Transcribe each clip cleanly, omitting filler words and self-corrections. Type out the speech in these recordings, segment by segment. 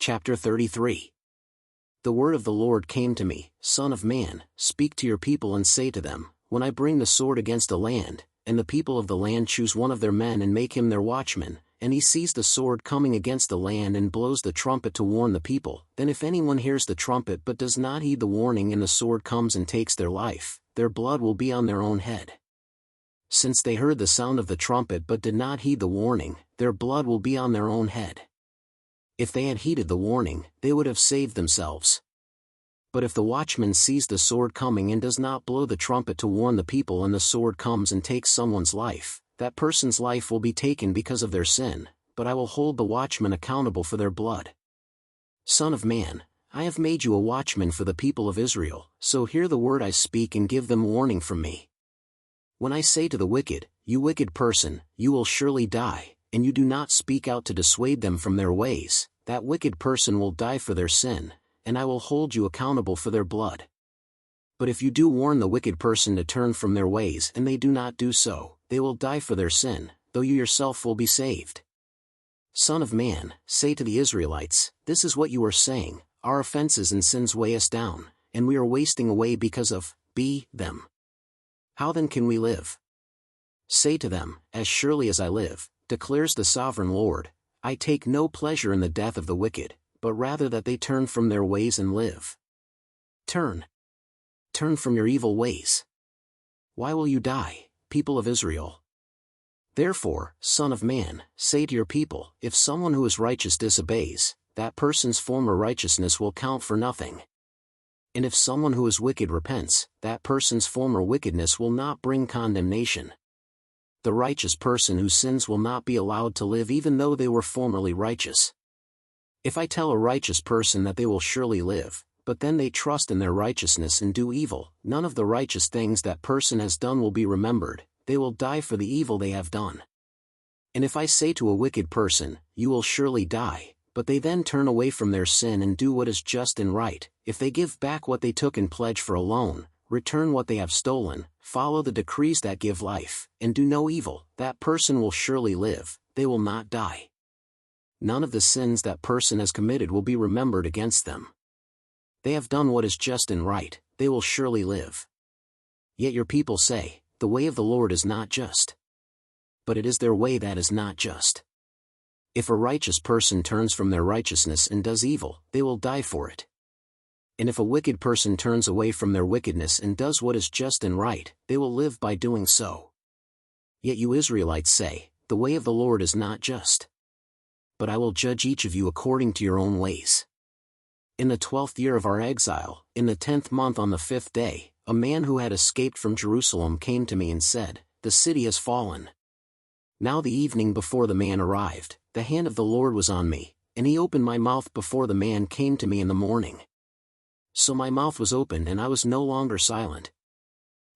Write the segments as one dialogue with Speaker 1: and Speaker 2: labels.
Speaker 1: Chapter 33. The word of the Lord came to me, Son of man, speak to your people and say to them, when I bring the sword against a land, and the people of the land choose one of their men and make him their watchman, and he sees the sword coming against the land and blows the trumpet to warn the people, then if anyone hears the trumpet but does not heed the warning and the sword comes and takes their life, their blood will be on their own head. Since they heard the sound of the trumpet but did not heed the warning, their blood will be on their own head. If they had heeded the warning, they would have saved themselves. But if the watchman sees the sword coming and does not blow the trumpet to warn the people and the sword comes and takes someone's life, that person's life will be taken because of their sin, but I will hold the watchman accountable for their blood. Son of man, I have made you a watchman for the people of Israel, so hear the word I speak and give them warning from me. When I say to the wicked, you wicked person, you will surely die, and you do not speak out to dissuade them from their ways, that wicked person will die for their sin, and I will hold you accountable for their blood. But if you do warn the wicked person to turn from their ways and they do not do so, they will die for their sin, though you yourself will be saved. Son of man, say to the Israelites, this is what you are saying, our offenses and sins weigh us down, and we are wasting away because of them. How then can we live? Say to them, as surely as I live, declares the sovereign Lord, I take no pleasure in the death of the wicked, but rather that they turn from their ways and live. Turn from your evil ways. Why will you die, people of Israel? Therefore, Son of man, say to your people, if someone who is righteous disobeys, that person's former righteousness will count for nothing. And if someone who is wicked repents, that person's former wickedness will not bring condemnation. The righteous person whose sins will not be allowed to live even though they were formerly righteous. If I tell a righteous person that they will surely live, but then they trust in their righteousness and do evil, none of the righteous things that person has done will be remembered, they will die for the evil they have done. And if I say to a wicked person, you will surely die, but they then turn away from their sin and do what is just and right, if they give back what they took in pledge for a loan, return what they have stolen, follow the decrees that give life, and do no evil, that person will surely live, they will not die. None of the sins that person has committed will be remembered against them. They have done what is just and right, they will surely live. Yet your people say, the way of the Lord is not just. But it is their way that is not just. If a righteous person turns from their righteousness and does evil, they will die for it. And if a wicked person turns away from their wickedness and does what is just and right, they will live by doing so. Yet you Israelites say, the way of the Lord is not just. But I will judge each of you according to your own ways. In the 12th year of our exile, in the 10th month on the 5th day, a man who had escaped from Jerusalem came to me and said, the city has fallen. Now the evening before the man arrived, the hand of the Lord was on me, and he opened my mouth before the man came to me in the morning. So my mouth was opened and I was no longer silent.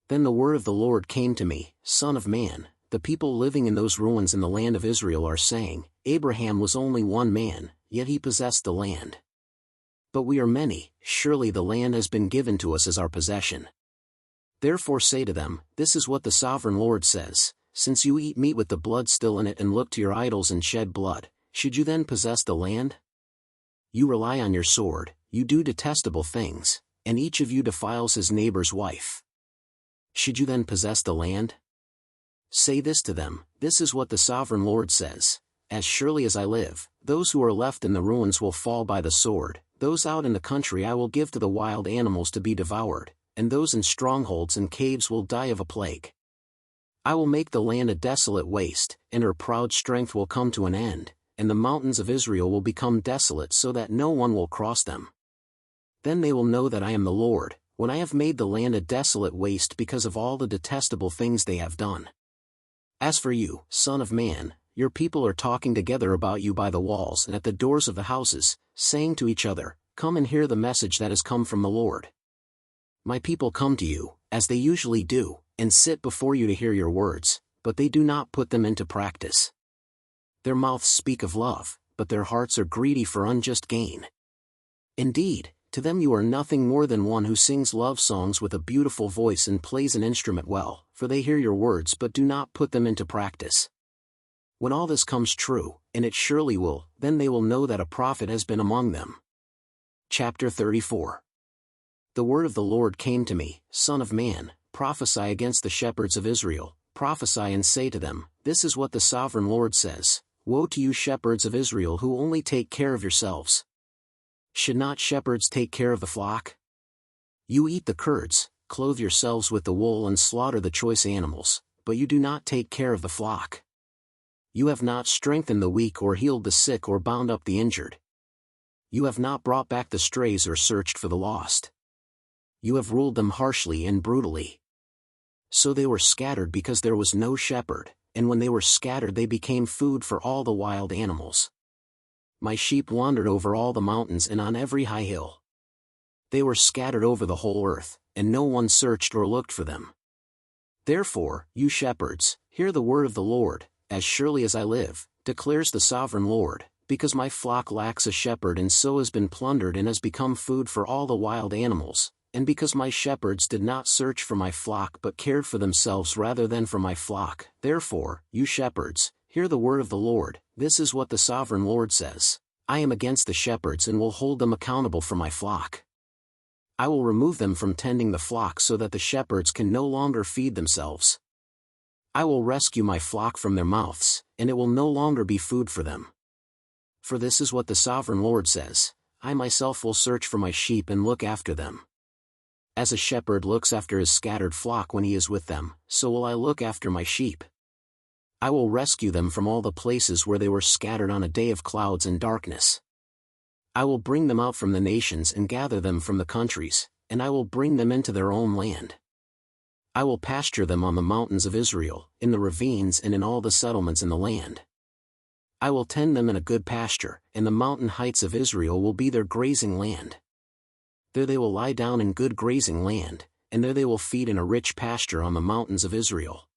Speaker 1: Then the word of the Lord came to me, Son of man, the people living in those ruins in the land of Israel are saying, Abraham was only one man, yet he possessed the land. But we are many, surely the land has been given to us as our possession. Therefore say to them, this is what the sovereign Lord says, since you eat meat with the blood still in it and look to your idols and shed blood, should you then possess the land? You rely on your sword, you do detestable things, and each of you defiles his neighbor's wife. Should you then possess the land? Say this to them, this is what the sovereign Lord says, as surely as I live, those who are left in the ruins will fall by the sword, those out in the country I will give to the wild animals to be devoured, and those in strongholds and caves will die of a plague. I will make the land a desolate waste, and her proud strength will come to an end, and the mountains of Israel will become desolate so that no one will cross them. Then they will know that I am the Lord, when I have made the land a desolate waste because of all the detestable things they have done. As for you, Son of man, your people are talking together about you by the walls and at the doors of the houses, saying to each other, come and hear the message that has come from the Lord. My people come to you, as they usually do, and sit before you to hear your words, but they do not put them into practice. Their mouths speak of love, but their hearts are greedy for unjust gain. Indeed, to them you are nothing more than one who sings love songs with a beautiful voice and plays an instrument well, for they hear your words but do not put them into practice. When all this comes true, and it surely will, then they will know that a prophet has been among them. Chapter 34. The word of the Lord came to me, Son of man, prophesy against the shepherds of Israel, prophesy and say to them, This is what the sovereign Lord says, Woe to you shepherds of Israel who only take care of yourselves. Should not shepherds take care of the flock? You eat the curds, clothe yourselves with the wool and slaughter the choice animals, but you do not take care of the flock. You have not strengthened the weak or healed the sick or bound up the injured. You have not brought back the strays or searched for the lost. You have ruled them harshly and brutally. So they were scattered because there was no shepherd, and when they were scattered they became food for all the wild animals. My sheep wandered over all the mountains and on every high hill. They were scattered over the whole earth, and no one searched or looked for them. Therefore, you shepherds, hear the word of the Lord, As surely as I live, declares the sovereign Lord, because my flock lacks a shepherd and so has been plundered and has become food for all the wild animals, and because my shepherds did not search for my flock but cared for themselves rather than for my flock, therefore, you shepherds, hear the word of the Lord, this is what the sovereign Lord says, I am against the shepherds and will hold them accountable for my flock. I will remove them from tending the flock so that the shepherds can no longer feed themselves. I will rescue my flock from their mouths, and it will no longer be food for them. For this is what the sovereign Lord says, I myself will search for my sheep and look after them. As a shepherd looks after his scattered flock when he is with them, so will I look after my sheep. I will rescue them from all the places where they were scattered on a day of clouds and darkness. I will bring them out from the nations and gather them from the countries, and I will bring them into their own land. I will pasture them on the mountains of Israel, in the ravines and in all the settlements in the land. I will tend them in a good pasture, and the mountain heights of Israel will be their grazing land. There they will lie down in good grazing land, and there they will feed in a rich pasture on the mountains of Israel.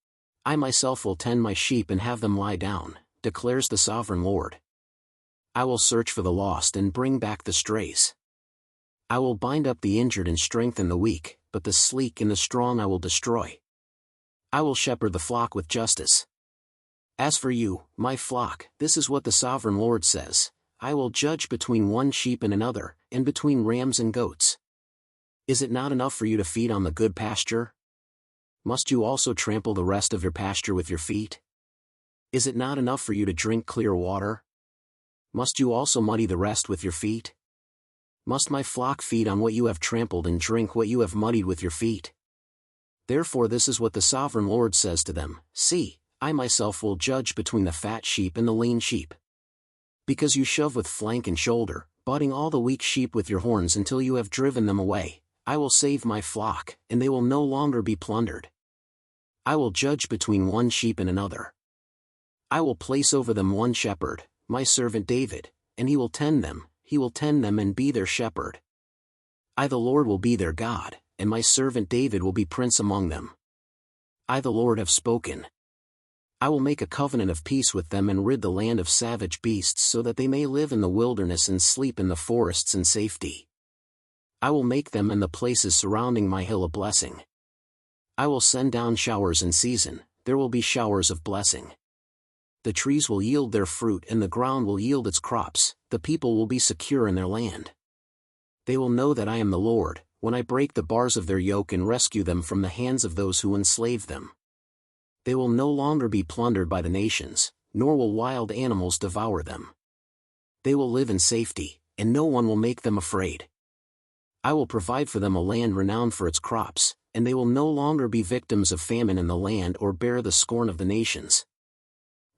Speaker 1: I myself will tend my sheep and have them lie down, declares the sovereign Lord. I will search for the lost and bring back the strays. I will bind up the injured and strengthen the weak, but the sleek and the strong I will destroy. I will shepherd the flock with justice. As for you, my flock, this is what the sovereign Lord says, I will judge between one sheep and another, and between rams and goats. Is it not enough for you to feed on the good pasture? Must you also trample the rest of your pasture with your feet? Is it not enough for you to drink clear water? Must you also muddy the rest with your feet? Must my flock feed on what you have trampled and drink what you have muddied with your feet? Therefore this is what the sovereign Lord says to them, See, I myself will judge between the fat sheep and the lean sheep. Because you shove with flank and shoulder, butting all the weak sheep with your horns until you have driven them away, I will save my flock, and they will no longer be plundered. I will judge between one sheep and another. I will place over them one shepherd, my servant David, and he will tend them and be their shepherd. I the Lord will be their God, and my servant David will be prince among them. I the Lord have spoken. I will make a covenant of peace with them and rid the land of savage beasts so that they may live in the wilderness and sleep in the forests in safety. I will make them and the places surrounding my hill a blessing. I will send down showers in season, there will be showers of blessing. The trees will yield their fruit and the ground will yield its crops, the people will be secure in their land. They will know that I am the Lord, when I break the bars of their yoke and rescue them from the hands of those who enslave them. They will no longer be plundered by the nations, nor will wild animals devour them. They will live in safety, and no one will make them afraid. I will provide for them a land renowned for its crops, and they will no longer be victims of famine in the land or bear the scorn of the nations.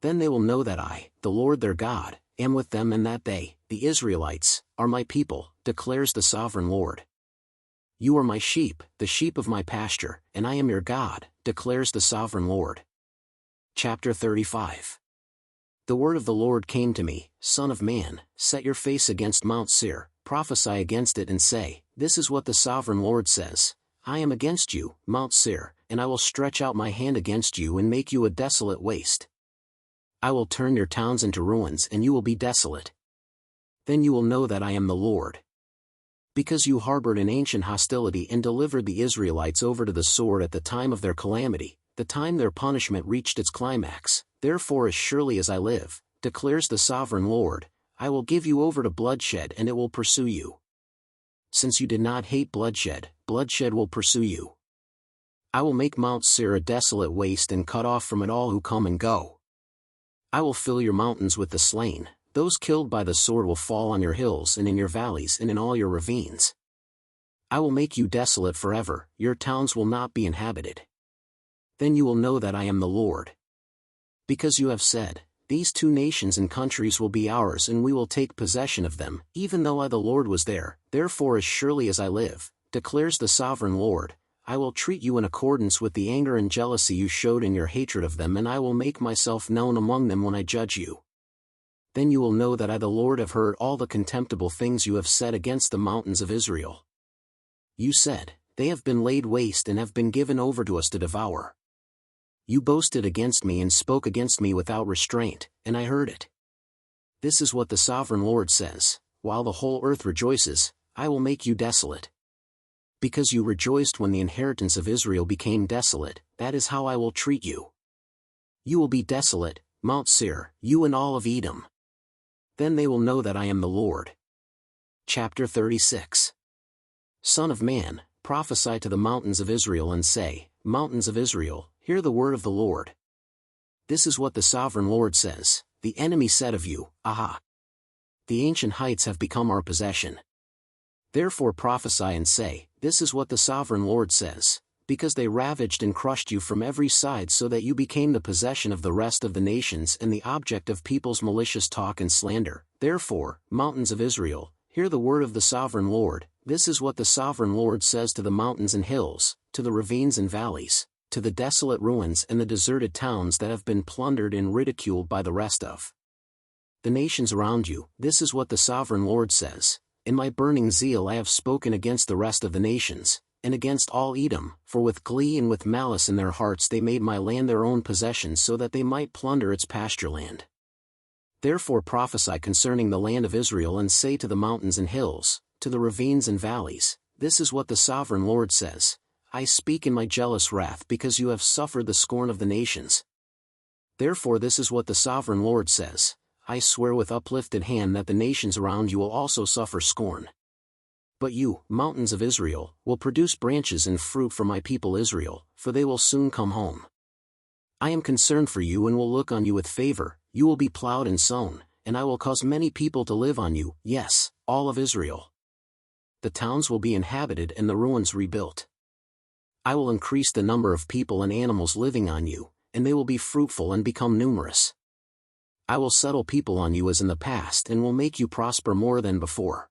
Speaker 1: Then they will know that I, the Lord their God, am with them and that they, the Israelites, are my people, declares the sovereign Lord. You are my sheep, the sheep of my pasture, and I am your God, declares the sovereign Lord. Chapter 35. The word of the Lord came to me, Son of man, set your face against Mount Seir, prophesy against it and say, This is what the sovereign Lord says, I am against you, Mount Seir, and I will stretch out my hand against you and make you a desolate waste. I will turn your towns into ruins and you will be desolate. Then you will know that I am the Lord. Because you harbored an ancient hostility and delivered the Israelites over to the sword at the time of their calamity, the time their punishment reached its climax, Therefore as surely as I live, declares the sovereign Lord, I will give you over to bloodshed and it will pursue you. Since you did not hate bloodshed, bloodshed will pursue you. I will make Mount Seir a desolate waste and cut off from it all who come and go. I will fill your mountains with the slain, those killed by the sword will fall on your hills and in your valleys and in all your ravines. I will make you desolate forever, your towns will not be inhabited. Then you will know that I am the Lord. Because you have said, these two nations and countries will be ours and we will take possession of them, even though I the Lord was there, therefore as surely as I live, declares the sovereign Lord, I will treat you in accordance with the anger and jealousy you showed in your hatred of them, and I will make myself known among them when I judge you. Then you will know that I the Lord have heard all the contemptible things you have said against the mountains of Israel. You said, they have been laid waste and have been given over to us to devour. You boasted against me and spoke against me without restraint, and I heard it. This is what the sovereign Lord says, while the whole earth rejoices, I will make you desolate. Because you rejoiced when the inheritance of Israel became desolate, that is how I will treat you. You will be desolate, Mount Seir, you and all of Edom. Then they will know that I am the Lord. Chapter 36. Son of man, prophesy to the mountains of Israel and say, Mountains of Israel, hear the word of the Lord. This is what the sovereign Lord says, the enemy said of you, Aha! The ancient heights have become our possession. Therefore prophesy and say, This is what the sovereign Lord says, because they ravaged and crushed you from every side so that you became the possession of the rest of the nations and the object of people's malicious talk and slander. Therefore, mountains of Israel, hear the word of the sovereign Lord. This is what the sovereign Lord says to the mountains and hills, to the ravines and valleys, to the desolate ruins and the deserted towns that have been plundered and ridiculed by the rest of the nations around you. This is what the sovereign Lord says, In my burning zeal I have spoken against the rest of the nations, and against all Edom, for with glee and with malice in their hearts they made my land their own possession so that they might plunder its pasture land. Therefore prophesy concerning the land of Israel and say to the mountains and hills, to the ravines and valleys, This is what the sovereign Lord says, I speak in my jealous wrath because you have suffered the scorn of the nations. Therefore this is what the sovereign Lord says, I swear with uplifted hand that the nations around you will also suffer scorn. But you, mountains of Israel, will produce branches and fruit for my people Israel, for they will soon come home. I am concerned for you and will look on you with favor, you will be plowed and sown, and I will cause many people to live on you, yes, all of Israel. The towns will be inhabited and the ruins rebuilt. I will increase the number of people and animals living on you, and they will be fruitful and become numerous. I will settle people on you as in the past and will make you prosper more than before.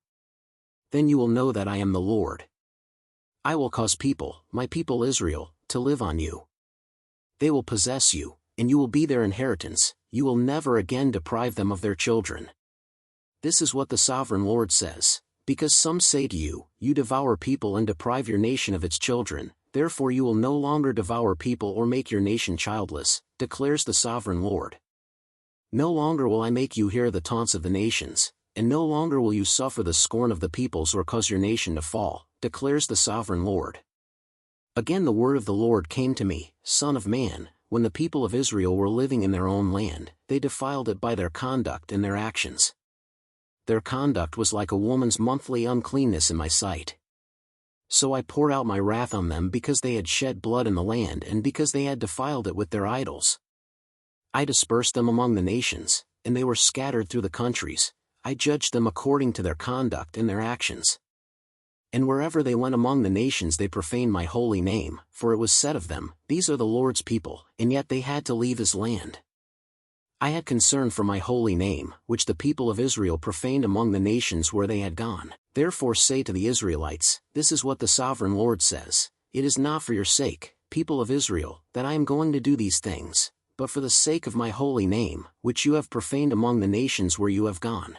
Speaker 1: Then you will know that I am the Lord. I will cause people, my people Israel, to live on you. They will possess you, and you will be their inheritance, you will never again deprive them of their children. This is what the sovereign Lord says, because some say to you, You devour people and deprive your nation of its children, therefore you will no longer devour people or make your nation childless, declares the sovereign Lord. No longer will I make you hear the taunts of the nations, and no longer will you suffer the scorn of the peoples or cause your nation to fall, declares the sovereign Lord. Again the word of the Lord came to me, Son of man, when the people of Israel were living in their own land, they defiled it by their conduct and their actions. Their conduct was like a woman's monthly uncleanness in my sight. So I poured out my wrath on them because they had shed blood in the land and because they had defiled it with their idols. I dispersed them among the nations, and they were scattered through the countries. I judged them according to their conduct and their actions. And wherever they went among the nations they profaned my holy name, for it was said of them, These are the Lord's people, and yet they had to leave his land. I had concern for my holy name, which the people of Israel profaned among the nations where they had gone. Therefore say to the Israelites, This is what the sovereign Lord says, It is not for your sake, people of Israel, that I am going to do these things, but for the sake of my holy name, which you have profaned among the nations where you have gone.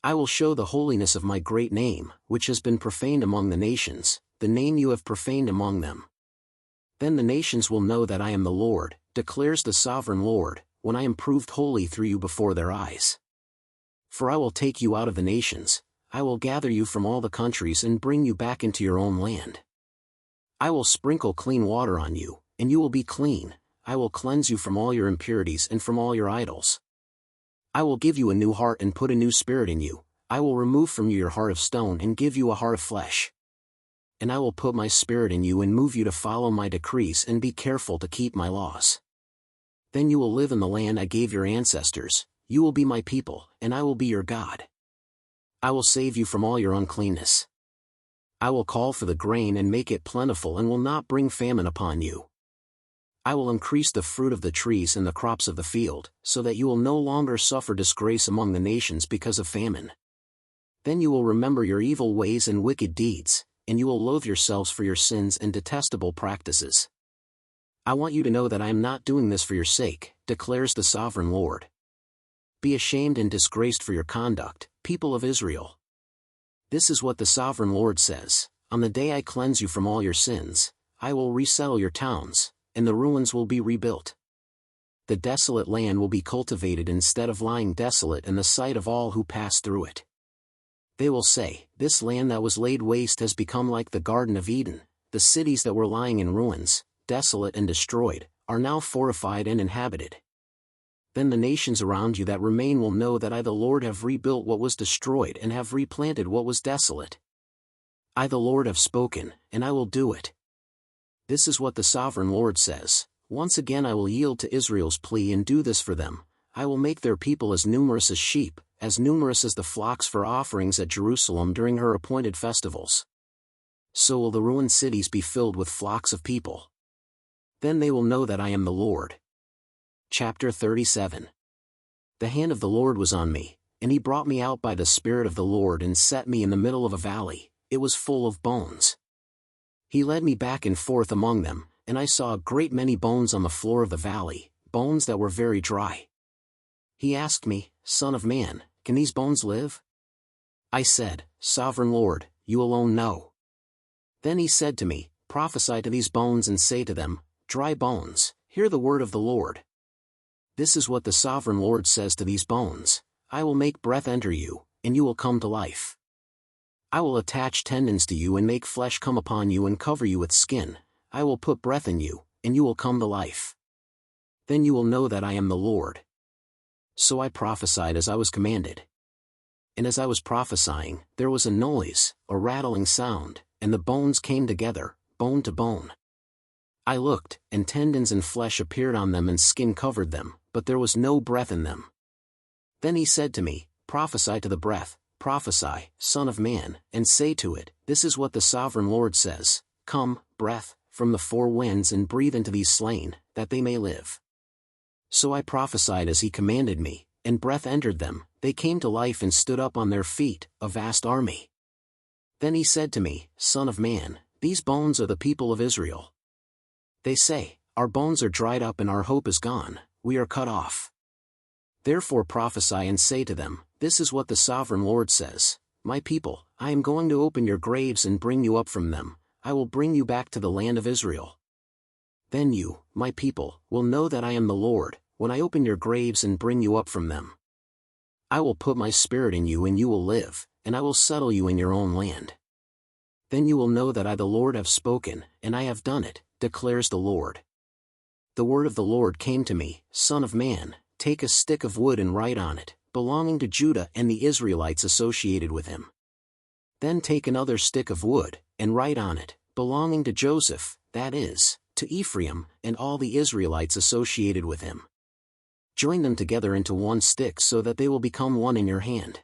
Speaker 1: I will show the holiness of my great name, which has been profaned among the nations, the name you have profaned among them. Then the nations will know that I am the Lord, declares the sovereign Lord, when I am proved holy through you before their eyes. For I will take you out of the nations, I will gather you from all the countries and bring you back into your own land. I will sprinkle clean water on you, and you will be clean, I will cleanse you from all your impurities and from all your idols. I will give you a new heart and put a new spirit in you. I will remove from you your heart of stone and give you a heart of flesh. And I will put my spirit in you and move you to follow my decrees and be careful to keep my laws. Then you will live in the land I gave your ancestors, you will be my people, and I will be your God. I will save you from all your uncleanness. I will call for the grain and make it plentiful and will not bring famine upon you. I will increase the fruit of the trees and the crops of the field, so that you will no longer suffer disgrace among the nations because of famine. Then you will remember your evil ways and wicked deeds, and you will loathe yourselves for your sins and detestable practices. I want you to know that I am not doing this for your sake, declares the sovereign Lord. Be ashamed and disgraced for your conduct, people of Israel. This is what the sovereign Lord says: on the day I cleanse you from all your sins, I will resettle your towns, and the ruins will be rebuilt. The desolate land will be cultivated instead of lying desolate in the sight of all who pass through it. They will say, this land that was laid waste has become like the Garden of Eden. The cities that were lying in ruins, desolate and destroyed, are now fortified and inhabited. Then the nations around you that remain will know that I the Lord have rebuilt what was destroyed and have replanted what was desolate. I the Lord have spoken, and I will do it. This is what the sovereign Lord says: once again I will yield to Israel's plea and do this for them. I will make their people as numerous as sheep, as numerous as the flocks for offerings at Jerusalem during her appointed festivals. So will the ruined cities be filled with flocks of people. Then they will know that I am the Lord. Chapter 37. The hand of the Lord was on me, and he brought me out by the Spirit of the Lord and set me in the middle of a valley. It was full of bones. He led me back and forth among them, and I saw a great many bones on the floor of the valley, bones that were very dry. He asked me, Son of man, can these bones live? I said, Sovereign Lord, you alone know. Then he said to me, Prophesy to these bones and say to them, Dry bones, hear the word of the Lord. This is what the sovereign Lord says to these bones: I will make breath enter you, and you will come to life. I will attach tendons to you and make flesh come upon you and cover you with skin. I will put breath in you, and you will come to life. Then you will know that I am the Lord. So I prophesied as I was commanded. And as I was prophesying, there was a noise, a rattling sound, and the bones came together, bone to bone. I looked, and tendons and flesh appeared on them and skin covered them, but there was no breath in them. Then he said to me, Prophesy to the breath. Prophesy, Son of man, and say to it, This is what the sovereign Lord says: Come, breath, from the four winds and breathe into these slain, that they may live. So I prophesied as he commanded me, and breath entered them, they came to life and stood up on their feet, a vast army. Then he said to me, Son of man, these bones are the people of Israel. They say, Our bones are dried up and our hope is gone, we are cut off. Therefore prophesy and say to them, This is what the sovereign Lord says: My people, I am going to open your graves and bring you up from them. I will bring you back to the land of Israel. Then you, my people, will know that I am the Lord, when I open your graves and bring you up from them. I will put my spirit in you and you will live, and I will settle you in your own land. Then you will know that I the Lord have spoken, and I have done it, declares the Lord. The word of the Lord came to me: Son of man, take a stick of wood and write on it, belonging to Judah and the Israelites associated with him. Then take another stick of wood, and write on it, belonging to Joseph, that is, to Ephraim, and all the Israelites associated with him. Join them together into one stick so that they will become one in your hand.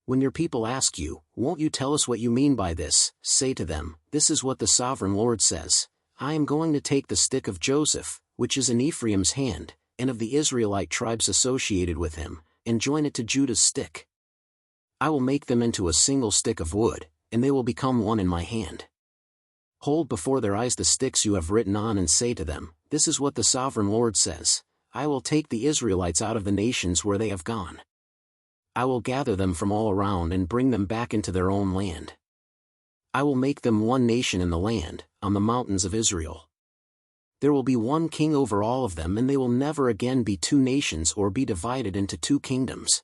Speaker 1: When your people ask you, Won't you tell us what you mean by this? Say to them, This is what the sovereign Lord says: I am going to take the stick of Joseph, which is in Ephraim's hand, and of the Israelite tribes associated with him, and join it to Judah's stick. I will make them into a single stick of wood, and they will become one in my hand. Hold before their eyes the sticks you have written on and say to them, This is what the sovereign Lord says: I will take the Israelites out of the nations where they have gone. I will gather them from all around and bring them back into their own land. I will make them one nation in the land, on the mountains of Israel. There will be one king over all of them, and they will never again be two nations or be divided into two kingdoms.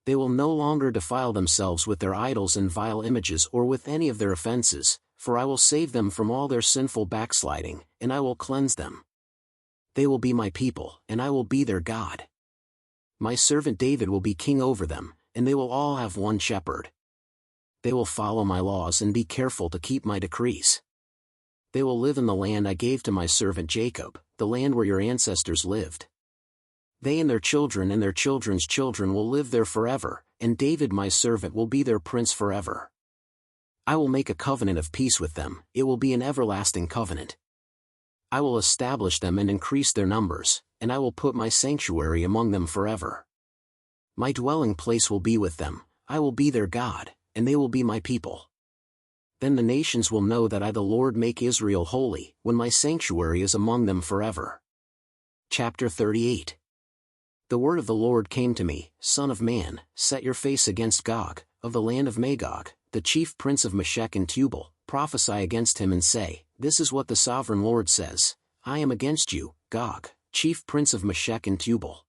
Speaker 1: They will no longer defile themselves with their idols and vile images or with any of their offenses, for I will save them from all their sinful backsliding, and I will cleanse them. They will be my people, and I will be their God. My servant David will be king over them, and they will all have one shepherd. They will follow my laws and be careful to keep my decrees. They will live in the land I gave to my servant Jacob, the land where your ancestors lived. They and their children's children will live there forever, and David my servant will be their prince forever. I will make a covenant of peace with them, it will be an everlasting covenant. I will establish them and increase their numbers, and I will put my sanctuary among them forever. My dwelling place will be with them, I will be their God, and they will be my people. Then the nations will know that I the Lord make Israel holy, when my sanctuary is among them forever. Chapter 38. The word of the Lord came to me, Son of man, set your face against Gog, of the land of Magog, the chief prince of Meshech and Tubal, prophesy against him and say, This is what the sovereign Lord says, I am against you, Gog, chief prince of Meshech and Tubal.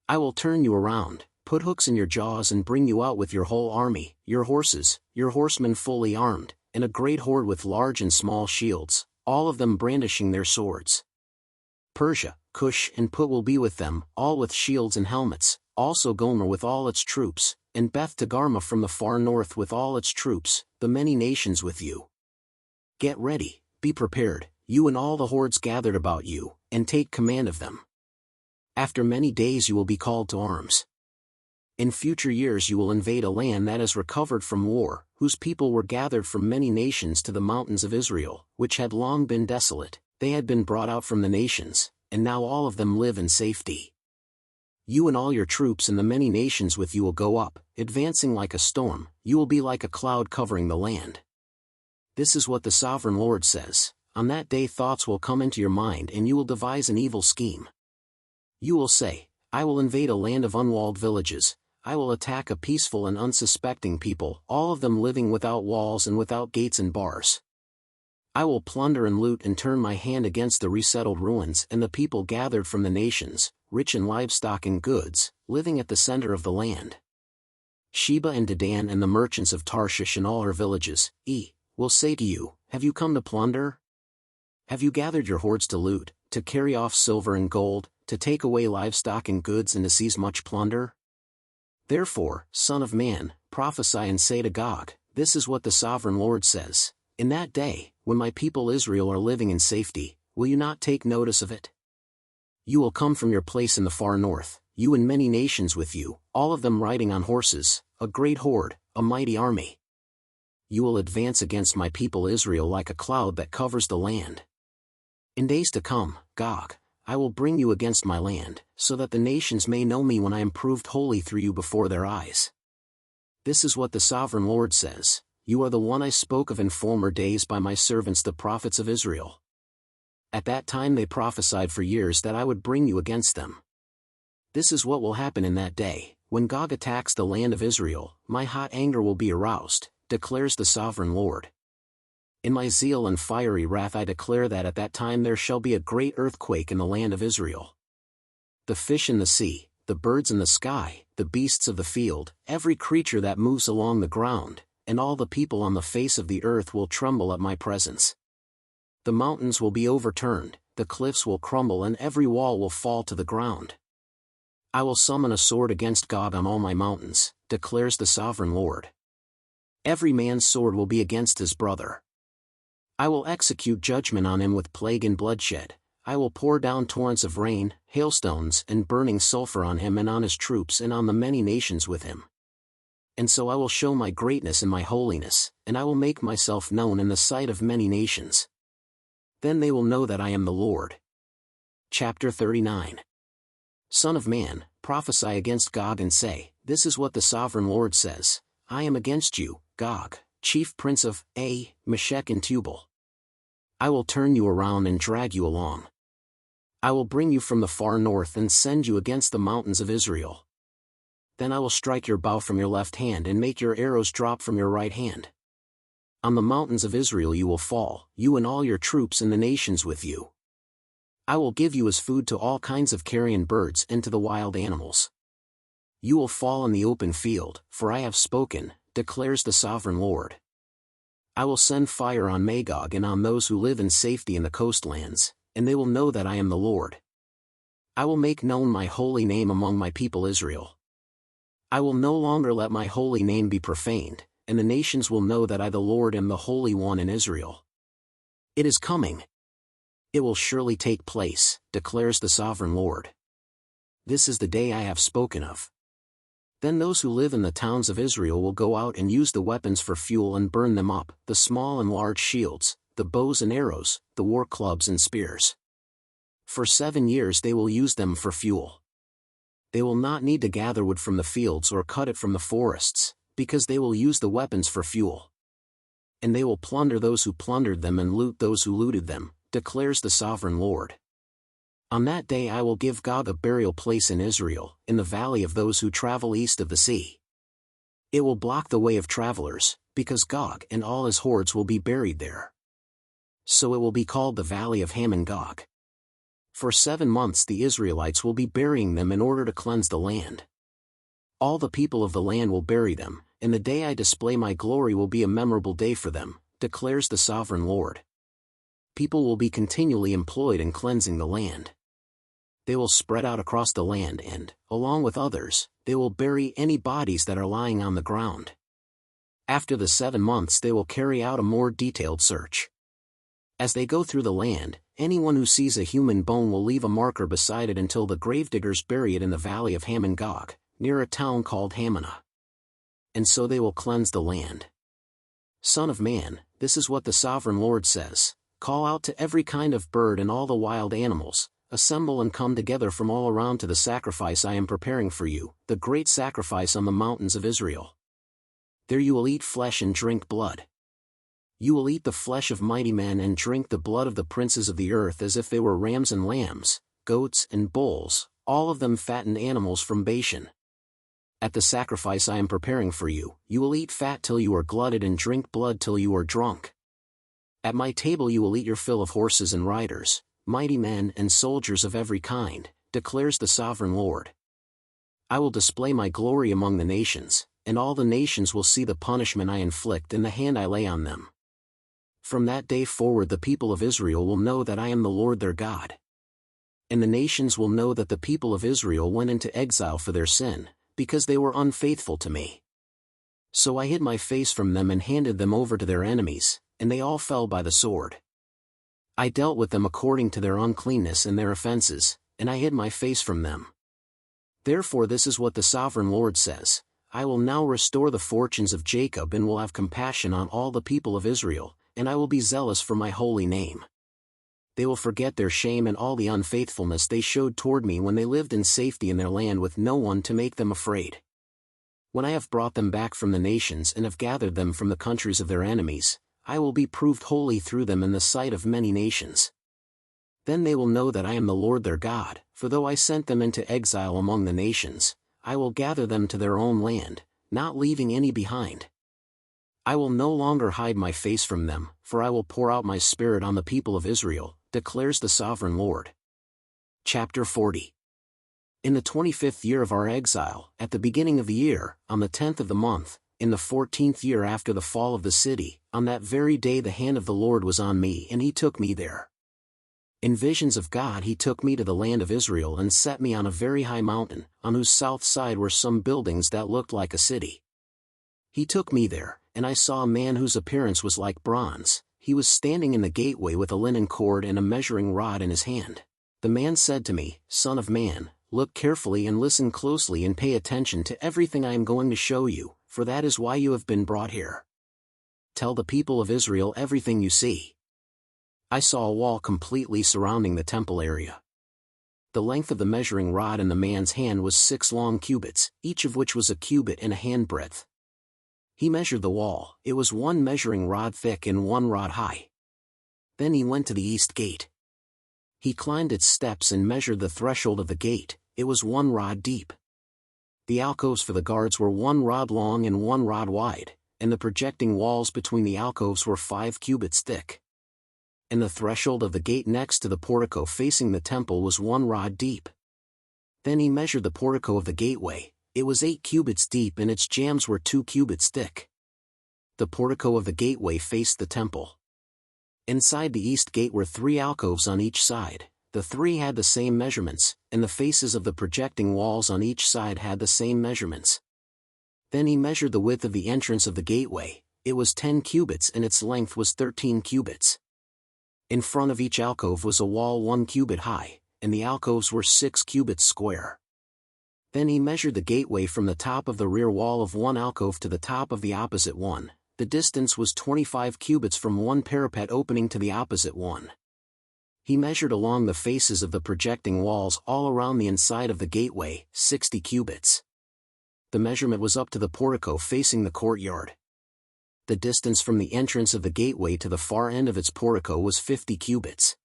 Speaker 1: I will turn you around, put hooks in your jaws and bring you out with your whole army, your horses, your horsemen fully armed, and a great horde with large and small shields, all of them brandishing their swords. Persia, Cush and Put will be with them, all with shields and helmets, also Gomer with all its troops, and Beth Togarmah from the far north with all its troops, the many nations with you. Get ready, be prepared, you and all the hordes gathered about you, and take command of them. After many days you will be called to arms. In future years you will invade a land that is recovered from war, whose people were gathered from many nations to the mountains of Israel, which had long been desolate. They had been brought out from the nations, and now all of them live in safety. You and all your troops and the many nations with you will go up, advancing like a storm, you will be like a cloud covering the land. This is what the sovereign Lord says, on that day thoughts will come into your mind and you will devise an evil scheme. You will say, I will invade a land of unwalled villages, I will attack a peaceful and unsuspecting people, all of them living without walls and without gates and bars. I will plunder and loot and turn my hand against the resettled ruins and the people gathered from the nations, rich in livestock and goods, living at the center of the land. Sheba and Dedan and the merchants of Tarshish and all her villages, will say to you, Have you come to plunder? Have you gathered your hordes to loot, to carry off silver and gold, to take away livestock and goods and to seize much plunder? Therefore, Son of man, prophesy and say to Gog, This is what the sovereign Lord says, In that day, when my people Israel are living in safety, will you not take notice of it? You will come from your place in the far north, you and many nations with you, all of them riding on horses, a great horde, a mighty army. You will advance against my people Israel like a cloud that covers the land. In days to come, Gog, I will bring you against my land, so that the nations may know me when I am proved holy through you before their eyes. This is what the sovereign Lord says, You are the one I spoke of in former days by my servants the prophets of Israel. At that time they prophesied for years that I would bring you against them. This is what will happen in that day, when Gog attacks the land of Israel, my hot anger will be aroused, declares the sovereign Lord. In my zeal and fiery wrath I declare that at that time there shall be a great earthquake in the land of Israel. The fish in the sea, the birds in the sky, the beasts of the field, every creature that moves along the ground, and all the people on the face of the earth will tremble at my presence. The mountains will be overturned, the cliffs will crumble and every wall will fall to the ground. I will summon a sword against Gog on all my mountains, declares the sovereign Lord. Every man's sword will be against his brother. I will execute judgment on him with plague and bloodshed. I will pour down torrents of rain, hailstones and burning sulfur on him and on his troops and on the many nations with him. And so I will show my greatness and my holiness, and I will make myself known in the sight of many nations. Then they will know that I am the Lord. Chapter 39. Son of man, prophesy against Gog and say, This is what the sovereign Lord says, I am against you, Gog, chief prince of Meshech and Tubal. I will turn you around and drag you along. I will bring you from the far north and send you against the mountains of Israel. Then I will strike your bow from your left hand and make your arrows drop from your right hand. On the mountains of Israel you will fall, you and all your troops and the nations with you. I will give you as food to all kinds of carrion birds and to the wild animals. You will fall in the open field, for I have spoken, declares the sovereign Lord. I will send fire on Magog and on those who live in safety in the coastlands, and they will know that I am the Lord. I will make known my holy name among my people Israel. I will no longer let my holy name be profaned, and the nations will know that I the Lord am the Holy One in Israel. It is coming. It will surely take place, declares the sovereign Lord. This is the day I have spoken of. Then those who live in the towns of Israel will go out and use the weapons for fuel and burn them up, the small and large shields, the bows and arrows, the war clubs and spears. For 7 years they will use them for fuel. They will not need to gather wood from the fields or cut it from the forests, because they will use the weapons for fuel. And they will plunder those who plundered them and loot those who looted them, declares the sovereign Lord. On that day I will give Gog a burial place in Israel, in the valley of those who travel east of the sea. It will block the way of travelers, because Gog and all his hordes will be buried there. So it will be called the valley of Ammon Gog. For 7 months the Israelites will be burying them in order to cleanse the land. All the people of the land will bury them, and the day I display my glory will be a memorable day for them, declares the sovereign Lord. People will be continually employed in cleansing the land. They will spread out across the land and, along with others, they will bury any bodies that are lying on the ground. After the 7 months they will carry out a more detailed search. As they go through the land, anyone who sees a human bone will leave a marker beside it until the gravediggers bury it in the valley of Ammon Gog, near a town called Hamanah. And so they will cleanse the land. Son of man, this is what the sovereign Lord says: call out to every kind of bird and all the wild animals, assemble and come together from all around to the sacrifice I am preparing for you, the great sacrifice on the mountains of Israel. There you will eat flesh and drink blood. You will eat the flesh of mighty men and drink the blood of the princes of the earth as if they were rams and lambs, goats and bulls, all of them fattened animals from Bashan. At the sacrifice I am preparing for you, you will eat fat till you are glutted and drink blood till you are drunk. At my table you will eat your fill of horses and riders, mighty men and soldiers of every kind, declares the sovereign Lord. I will display my glory among the nations, and all the nations will see the punishment I inflict and the hand I lay on them. From that day forward the people of Israel will know that I am the Lord their God. And the nations will know that the people of Israel went into exile for their sin, because they were unfaithful to me. So I hid my face from them and handed them over to their enemies, and they all fell by the sword. I dealt with them according to their uncleanness and their offenses, and I hid my face from them. Therefore this is what the sovereign Lord says: I will now restore the fortunes of Jacob and will have compassion on all the people of Israel, and I will be zealous for my holy name. They will forget their shame and all the unfaithfulness they showed toward me when they lived in safety in their land with no one to make them afraid. When I have brought them back from the nations and have gathered them from the countries of their enemies, I will be proved holy through them in the sight of many nations. Then they will know that I am the Lord their God, for though I sent them into exile among the nations, I will gather them to their own land, not leaving any behind. I will no longer hide my face from them, for I will pour out my spirit on the people of Israel, declares the sovereign Lord. Chapter 40. In the 25th year of our exile, at the beginning of the year, on the 10th of the month, in the 14th year after the fall of the city, on that very day the hand of the Lord was on me and he took me there. In visions of God he took me to the land of Israel and set me on a very high mountain, on whose south side were some buildings that looked like a city. He took me there, and I saw a man whose appearance was like bronze. He was standing in the gateway with a linen cord and a measuring rod in his hand. The man said to me, Son of man, look carefully and listen closely and pay attention to everything I am going to show you, for that is why you have been brought here. Tell the people of Israel everything you see. I saw a wall completely surrounding the temple area. The length of the measuring rod in the man's hand was 6 long cubits, each of which was a cubit and a handbreadth. He measured the wall. It was 1 measuring rod thick and 1 rod high. Then he went to the east gate. He climbed its steps and measured the threshold of the gate. It was 1 rod deep. The alcoves for the guards were 1 rod long and 1 rod wide, and the projecting walls between the alcoves were 5 cubits thick. And the threshold of the gate next to the portico facing the temple was 1 rod deep. Then he measured the portico of the gateway. It was 8 cubits deep and its jambs were 2 cubits thick. The portico of the gateway faced the temple. Inside the east gate were 3 alcoves on each side. The 3 had the same measurements, and the faces of the projecting walls on each side had the same measurements. Then he measured the width of the entrance of the gateway. It was 10 cubits and its length was 13 cubits. In front of each alcove was a wall 1 cubit high, and the alcoves were 6 cubits square. Then he measured the gateway from the top of the rear wall of one alcove to the top of the opposite one. The distance was 25 cubits from one parapet opening to the opposite one. He measured along the faces of the projecting walls all around the inside of the gateway, 60 cubits. The measurement was up to the portico facing the courtyard. The distance from the entrance of the gateway to the far end of its portico was 50 cubits.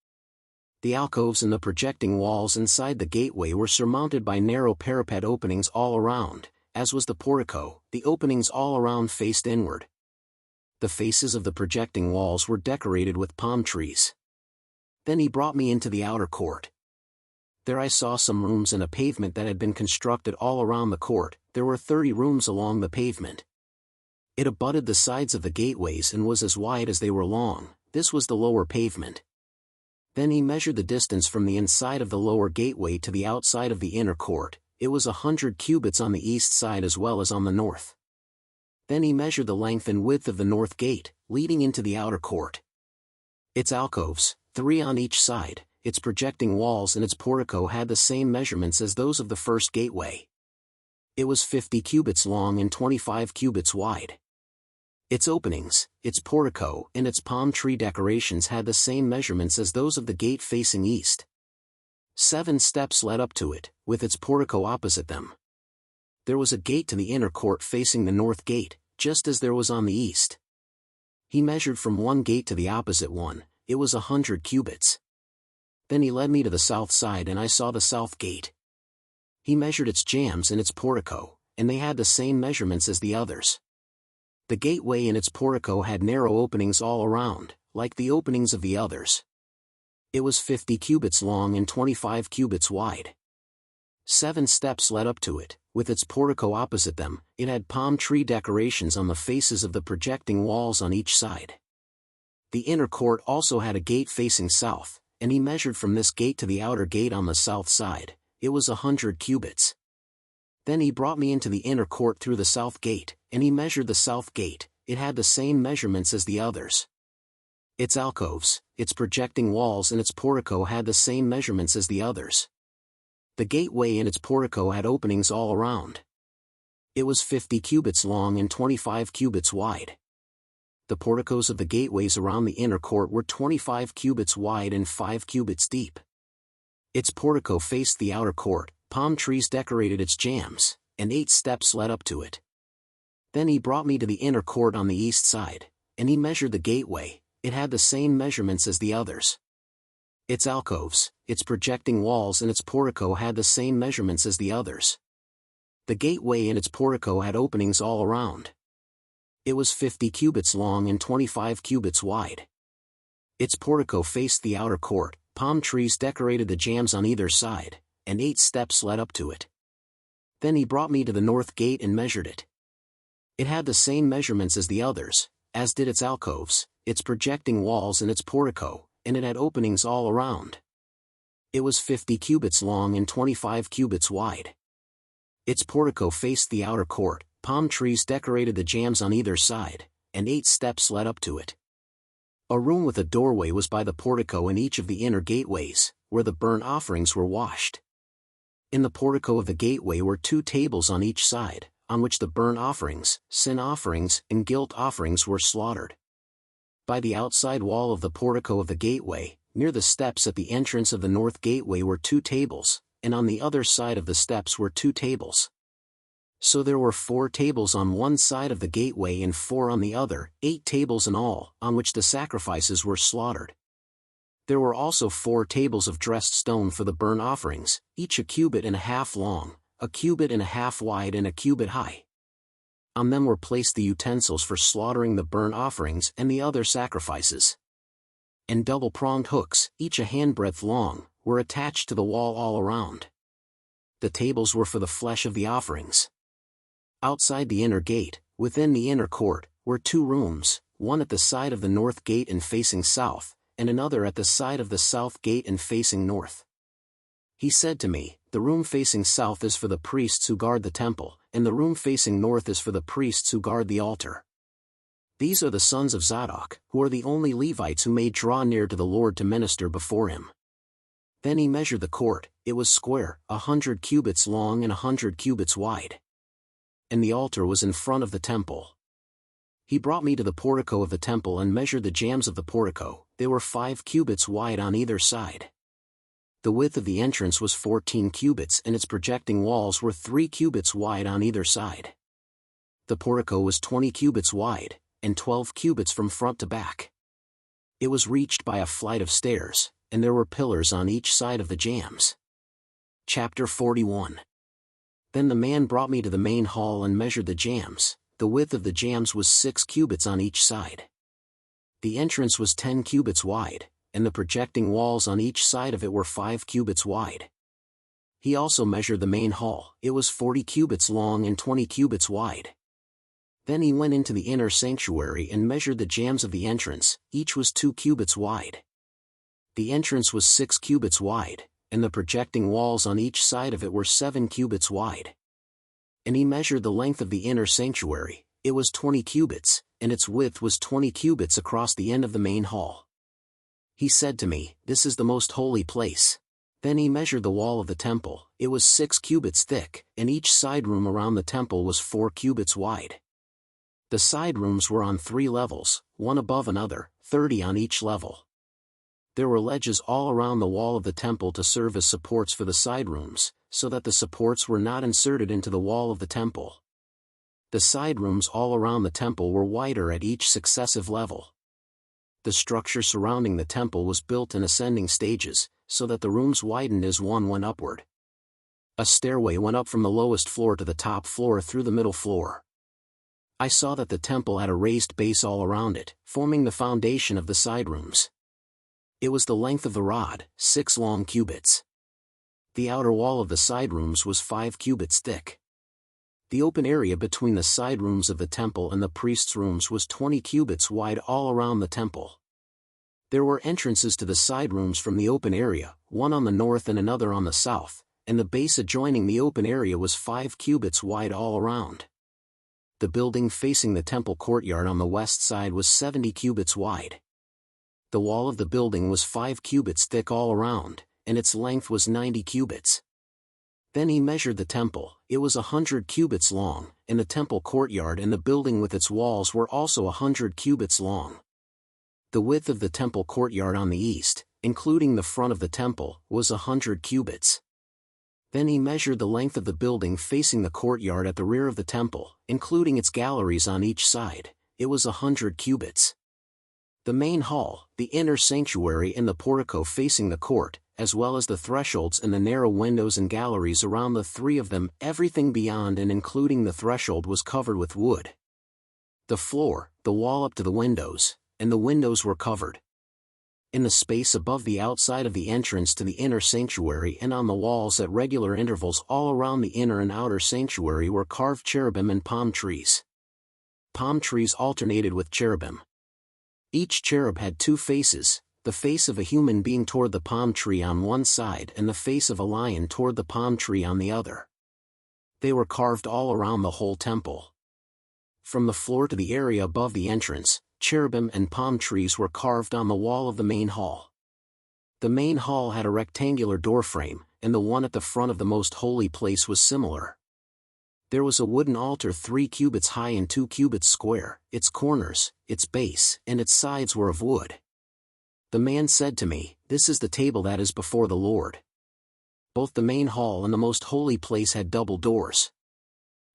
Speaker 1: The alcoves and the projecting walls inside the gateway were surmounted by narrow parapet openings all around, as was the portico. The openings all around faced inward. The faces of the projecting walls were decorated with palm trees. Then he brought me into the outer court. There I saw some rooms and a pavement that had been constructed all around the court. There were 30 rooms along the pavement. It abutted the sides of the gateways and was as wide as they were long. This was the lower pavement. Then he measured the distance from the inside of the lower gateway to the outside of the inner court. It was 100 cubits on the east side as well as on the north. Then he measured the length and width of the north gate, leading into the outer court. Its alcoves, 3 on each side, its projecting walls and its portico had the same measurements as those of the first gateway. It was 50 cubits long and 25 cubits wide. Its openings, its portico, and its palm tree decorations had the same measurements as those of the gate facing east. 7 steps led up to it, with its portico opposite them. There was a gate to the inner court facing the north gate, just as there was on the east. He measured from one gate to the opposite one. It was 100 cubits. Then he led me to the south side and I saw the south gate. He measured its jambs and its portico, and they had the same measurements as the others. The gateway and its portico had narrow openings all around, like the openings of the others. It was 50 cubits long and 25 cubits wide. 7 steps led up to it, with its portico opposite them. It had palm tree decorations on the faces of the projecting walls on each side. The inner court also had a gate facing south, and he measured from this gate to the outer gate on the south side. It was 100 cubits. Then he brought me into the inner court through the south gate, and he measured the south gate. It had the same measurements as the others. Its alcoves, its projecting walls and its portico had the same measurements as the others. The gateway and its portico had openings all around. It was 50 cubits long and 25 cubits wide. The porticos of the gateways around the inner court were 25 cubits wide and 5 cubits deep. Its portico faced the outer court, palm trees decorated its jambs, and 8 steps led up to it. Then he brought me to the inner court on the east side, and he measured the gateway. It had the same measurements as the others. Its alcoves, its projecting walls and its portico had the same measurements as the others. The gateway and its portico had openings all around. It was 50 cubits long and 25 cubits wide. Its portico faced the outer court, palm trees decorated the jambs on either side, and 8 steps led up to it. Then he brought me to the north gate and measured it. It had the same measurements as the others, as did its alcoves, its projecting walls and its portico, and it had openings all around. It was 50 cubits long and 25 cubits wide. Its portico faced the outer court, palm trees decorated the jambs on either side, and 8 steps led up to it. A room with a doorway was by the portico in each of the inner gateways, where the burnt offerings were washed. In the portico of the gateway were 2 tables on each side, on which the burnt offerings, sin offerings, and guilt offerings were slaughtered. By the outside wall of the portico of the gateway, near the steps at the entrance of the north gateway were 2 tables, and on the other side of the steps were 2 tables. So there were 4 tables on one side of the gateway and 4 on the other, 8 tables in all, on which the sacrifices were slaughtered. There were also 4 tables of dressed stone for the burnt offerings, each a cubit and a half long, a cubit and a half wide and a cubit high. On them were placed the utensils for slaughtering the burnt offerings and the other sacrifices. And double-pronged hooks, each a handbreadth long, were attached to the wall all around. The tables were for the flesh of the offerings. Outside the inner gate, within the inner court, were 2 rooms, one at the side of the north gate and facing south, and another at the side of the south gate and facing north. He said to me, "The room facing south is for the priests who guard the temple, and the room facing north is for the priests who guard the altar. These are the sons of Zadok, who are the only Levites who may draw near to the Lord to minister before him." Then he measured the court. It was square, 100 cubits long and 100 cubits wide. And the altar was in front of the temple. He brought me to the portico of the temple and measured the jambs of the portico. They were 5 cubits wide on either side. The width of the entrance was 14 cubits and its projecting walls were 3 cubits wide on either side. The portico was 20 cubits wide, and 12 cubits from front to back. It was reached by a flight of stairs, and there were pillars on each side of the jambs. Chapter 41. Then the man brought me to the main hall and measured the jambs. The width of the jambs was 6 cubits on each side. The entrance was 10 cubits wide, and the projecting walls on each side of it were 5 cubits wide. He also measured the main hall. It was 40 cubits long and 20 cubits wide. Then he went into the inner sanctuary and measured the jambs of the entrance. Each was 2 cubits wide. The entrance was 6 cubits wide, and the projecting walls on each side of it were 7 cubits wide. And he measured the length of the inner sanctuary. It was 20 cubits, and its width was 20 cubits across the end of the main hall. He said to me, "This is the most holy place." Then he measured the wall of the temple. It was 6 cubits thick, and each side room around the temple was 4 cubits wide. The side rooms were on 3 levels, one above another, 30 on each level. There were ledges all around the wall of the temple to serve as supports for the side rooms, so that the supports were not inserted into the wall of the temple. The side rooms all around the temple were wider at each successive level. The structure surrounding the temple was built in ascending stages, so that the rooms widened as one went upward. A stairway went up from the lowest floor to the top floor through the middle floor. I saw that the temple had a raised base all around it, forming the foundation of the side rooms. It was the length of the rod, 6 long cubits. The outer wall of the side rooms was 5 cubits thick. The open area between the side rooms of the temple and the priests' rooms was 20 cubits wide all around the temple. There were entrances to the side rooms from the open area, one on the north and another on the south, and the base adjoining the open area was 5 cubits wide all around. The building facing the temple courtyard on the west side was 70 cubits wide. The wall of the building was 5 cubits thick all around, and its length was 90 cubits. Then he measured the temple. It was 100 cubits long, and the temple courtyard and the building with its walls were also 100 cubits long. The width of the temple courtyard on the east, including the front of the temple, was 100 cubits. Then he measured the length of the building facing the courtyard at the rear of the temple, including its galleries on each side. It was 100 cubits. The main hall, the inner sanctuary and the portico facing the court, as well as the thresholds and the narrow windows and galleries around the 3 of them, everything beyond and including the threshold was covered with wood. The floor, the wall up to the windows, and the windows were covered. In the space above the outside of the entrance to the inner sanctuary and on the walls at regular intervals all around the inner and outer sanctuary were carved cherubim and palm trees. Palm trees alternated with cherubim. Each cherub had 2 faces, the face of a human being toward the palm tree on one side and the face of a lion toward the palm tree on the other. They were carved all around the whole temple. From the floor to the area above the entrance, cherubim and palm trees were carved on the wall of the main hall. The main hall had a rectangular doorframe, and the one at the front of the most holy place was similar. There was a wooden altar 3 cubits high and 2 cubits square. Its corners, its base, and its sides were of wood. The man said to me, "This is the table that is before the Lord." Both the main hall and the most holy place had double doors.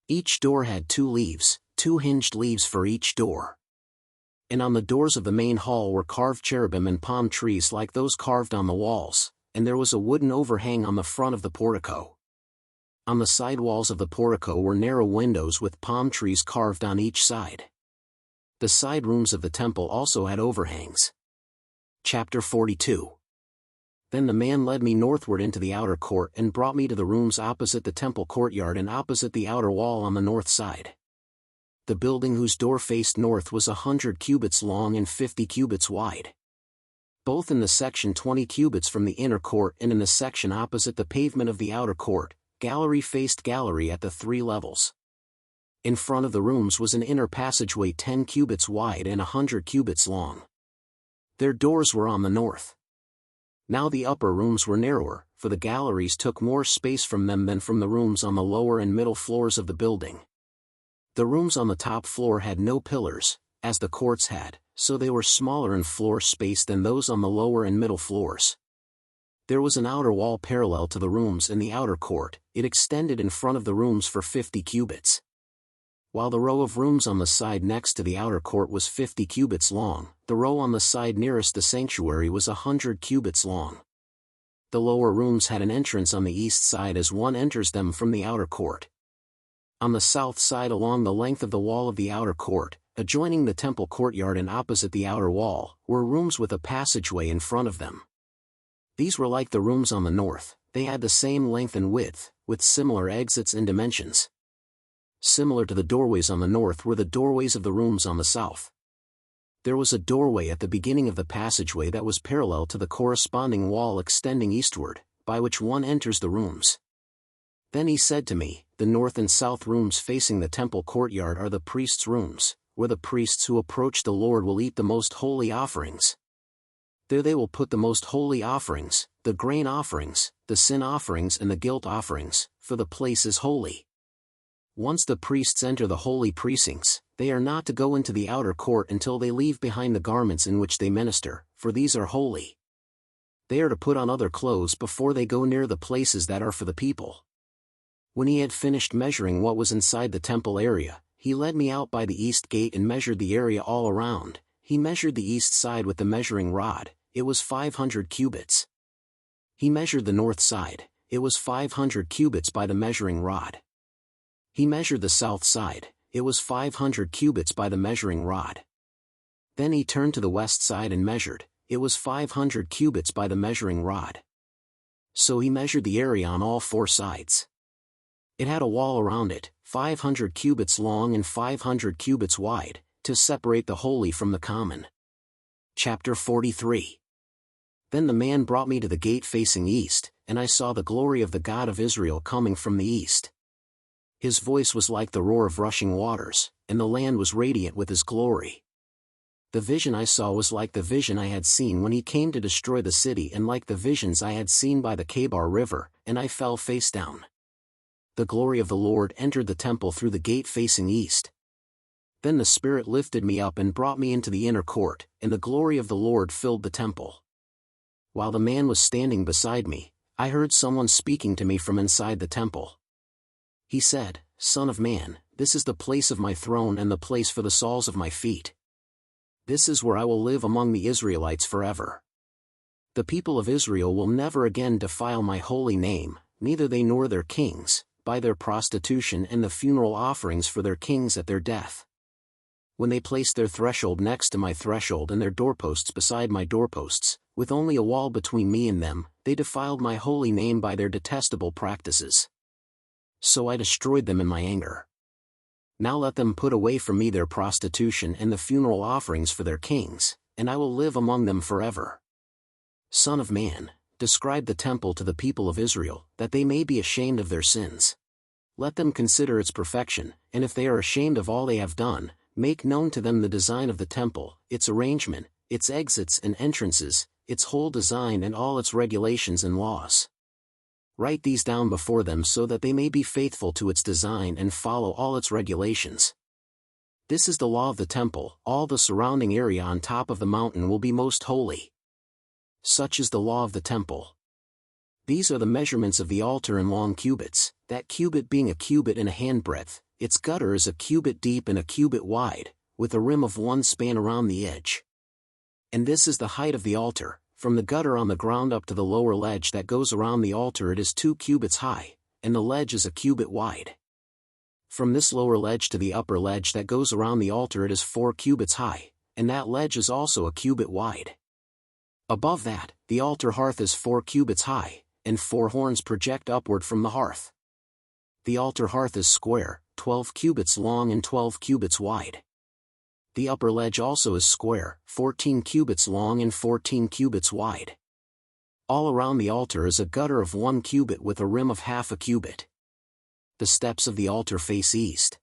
Speaker 1: Each door had 2 leaves, 2 hinged leaves for each door. And on the doors of the main hall were carved cherubim and palm trees like those carved on the walls, and there was a wooden overhang on the front of the portico. On the side walls of the portico were narrow windows with palm trees carved on each side. The side rooms of the temple also had overhangs. Chapter 42. Then the man led me northward into the outer court and brought me to the rooms opposite the temple courtyard and opposite the outer wall on the north side. The building whose door faced north was 100 cubits long and 50 cubits wide. Both in the section 20 cubits from the inner court and in the section opposite the pavement of the outer court, gallery faced gallery at the 3 levels. In front of the rooms was an inner passageway 10 cubits wide and 100 cubits long. Their doors were on the north. Now the upper rooms were narrower, for the galleries took more space from them than from the rooms on the lower and middle floors of the building. The rooms on the top floor had no pillars, as the courts had, so they were smaller in floor space than those on the lower and middle floors. There was an outer wall parallel to the rooms in the outer court. It extended in front of the rooms for 50 cubits. While the row of rooms on the side next to the outer court was 50 cubits long, the row on the side nearest the sanctuary was 100 cubits long. The lower rooms had an entrance on the east side as one enters them from the outer court. On the south side along the length of the wall of the outer court, adjoining the temple courtyard and opposite the outer wall, were rooms with a passageway in front of them. These were like the rooms on the north. They had the same length and width, with similar exits and dimensions. Similar to the doorways on the north were the doorways of the rooms on the south. There was a doorway at the beginning of the passageway that was parallel to the corresponding wall extending eastward, by which one enters the rooms. Then he said to me, the north and south rooms facing the temple courtyard are the priests' rooms, where the priests who approach the Lord will eat the most holy offerings. There they will put the most holy offerings, the grain offerings, the sin offerings and the guilt offerings, for the place is holy. Once the priests enter the holy precincts, they are not to go into the outer court until they leave behind the garments in which they minister, for these are holy. They are to put on other clothes before they go near the places that are for the people. When he had finished measuring what was inside the temple area, he led me out by the east gate and measured the area all around. He measured the east side with the measuring rod. It was 500 cubits. He measured the north side. It was 500 cubits by the measuring rod. He measured the south side. It was 500 cubits by the measuring rod. Then he turned to the west side and measured. It was 500 cubits by the measuring rod. So he measured the area on all 4 sides. It had a wall around it, 500 cubits long and 500 cubits wide, to separate the holy from the common. Chapter 43. Then the man brought me to the gate facing east, and I saw the glory of the God of Israel coming from the east. His voice was like the roar of rushing waters, and the land was radiant with his glory. The vision I saw was like the vision I had seen when he came to destroy the city and like the visions I had seen by the Kebar River, and I fell face down. The glory of the Lord entered the temple through the gate facing east. Then the Spirit lifted me up and brought me into the inner court, and the glory of the Lord filled the temple. While the man was standing beside me, I heard someone speaking to me from inside the temple. He said, Son of man, this is the place of my throne and the place for the soles of my feet. This is where I will live among the Israelites forever. The people of Israel will never again defile my holy name, neither they nor their kings, by their prostitution and the funeral offerings for their kings at their death. When they placed their threshold next to my threshold and their doorposts beside my doorposts, with only a wall between me and them, they defiled my holy name by their detestable practices. So I destroyed them in my anger. Now let them put away from me their prostitution and the funeral offerings for their kings, and I will live among them forever. Son of man, describe the temple to the people of Israel, that they may be ashamed of their sins. Let them consider its perfection, and if they are ashamed of all they have done, make known to them the design of the temple, its arrangement, its exits and entrances, its whole design and all its regulations and laws. Write these down before them so that they may be faithful to its design and follow all its regulations. This is the law of the temple. All the surrounding area on top of the mountain will be most holy. Such is the law of the temple. These are the measurements of the altar in long cubits, that cubit being a cubit and a handbreadth. Its gutter is a cubit deep and a cubit wide, with a rim of 1 span around the edge. And this is the height of the altar. From the gutter on the ground up to the lower ledge that goes around the altar it is 2 cubits high, and the ledge is a cubit wide. From this lower ledge to the upper ledge that goes around the altar it is 4 cubits high, and that ledge is also a cubit wide. Above that, the altar hearth is 4 cubits high, and 4 horns project upward from the hearth. The altar hearth is square, 12 cubits long and 12 cubits wide. The upper ledge also is square, 14 cubits long and 14 cubits wide. All around the altar is a gutter of 1 cubit with a rim of half a cubit. The steps of the altar face east.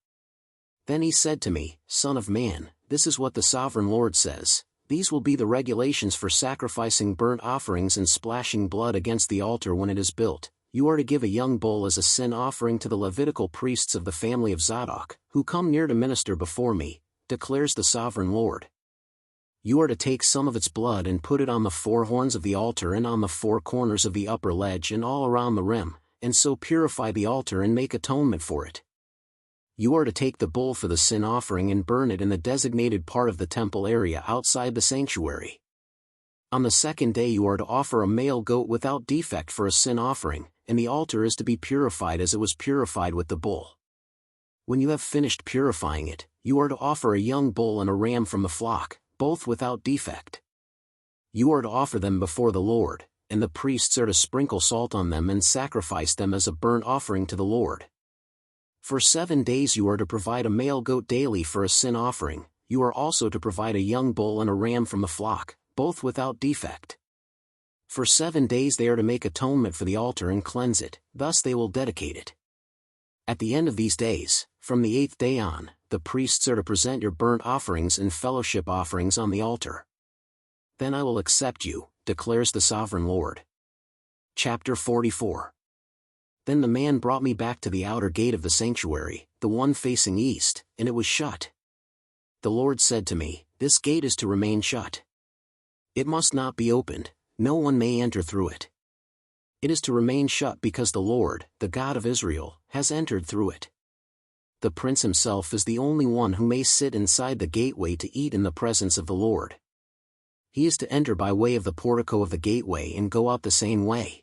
Speaker 1: Then he said to me, Son of man, this is what the Sovereign Lord says, these will be the regulations for sacrificing burnt offerings and splashing blood against the altar when it is built. You are to give a young bull as a sin offering to the Levitical priests of the family of Zadok, who come near to minister before me, declares the Sovereign Lord. You are to take some of its blood and put it on the 4 horns of the altar and on the 4 corners of the upper ledge and all around the rim, and so purify the altar and make atonement for it. You are to take the bull for the sin offering and burn it in the designated part of the temple area outside the sanctuary. On the 2nd day you are to offer a male goat without defect for a sin offering, and the altar is to be purified as it was purified with the bull. When you have finished purifying it, you are to offer a young bull and a ram from the flock, both without defect. You are to offer them before the Lord, and the priests are to sprinkle salt on them and sacrifice them as a burnt offering to the Lord. For 7 days you are to provide a male goat daily for a sin offering. You are also to provide a young bull and a ram from the flock, both without defect. For 7 days they are to make atonement for the altar and cleanse it, thus they will dedicate it. At the end of these days, from the 8th day on, the priests are to present your burnt offerings and fellowship offerings on the altar. Then I will accept you, declares the Sovereign Lord. Chapter 44. Then the man brought me back to the outer gate of the sanctuary, the one facing east, and it was shut. The Lord said to me, This gate is to remain shut. It must not be opened, no one may enter through it. It is to remain shut because the Lord, the God of Israel, has entered through it. The prince himself is the only one who may sit inside the gateway to eat in the presence of the Lord. He is to enter by way of the portico of the gateway and go out the same way.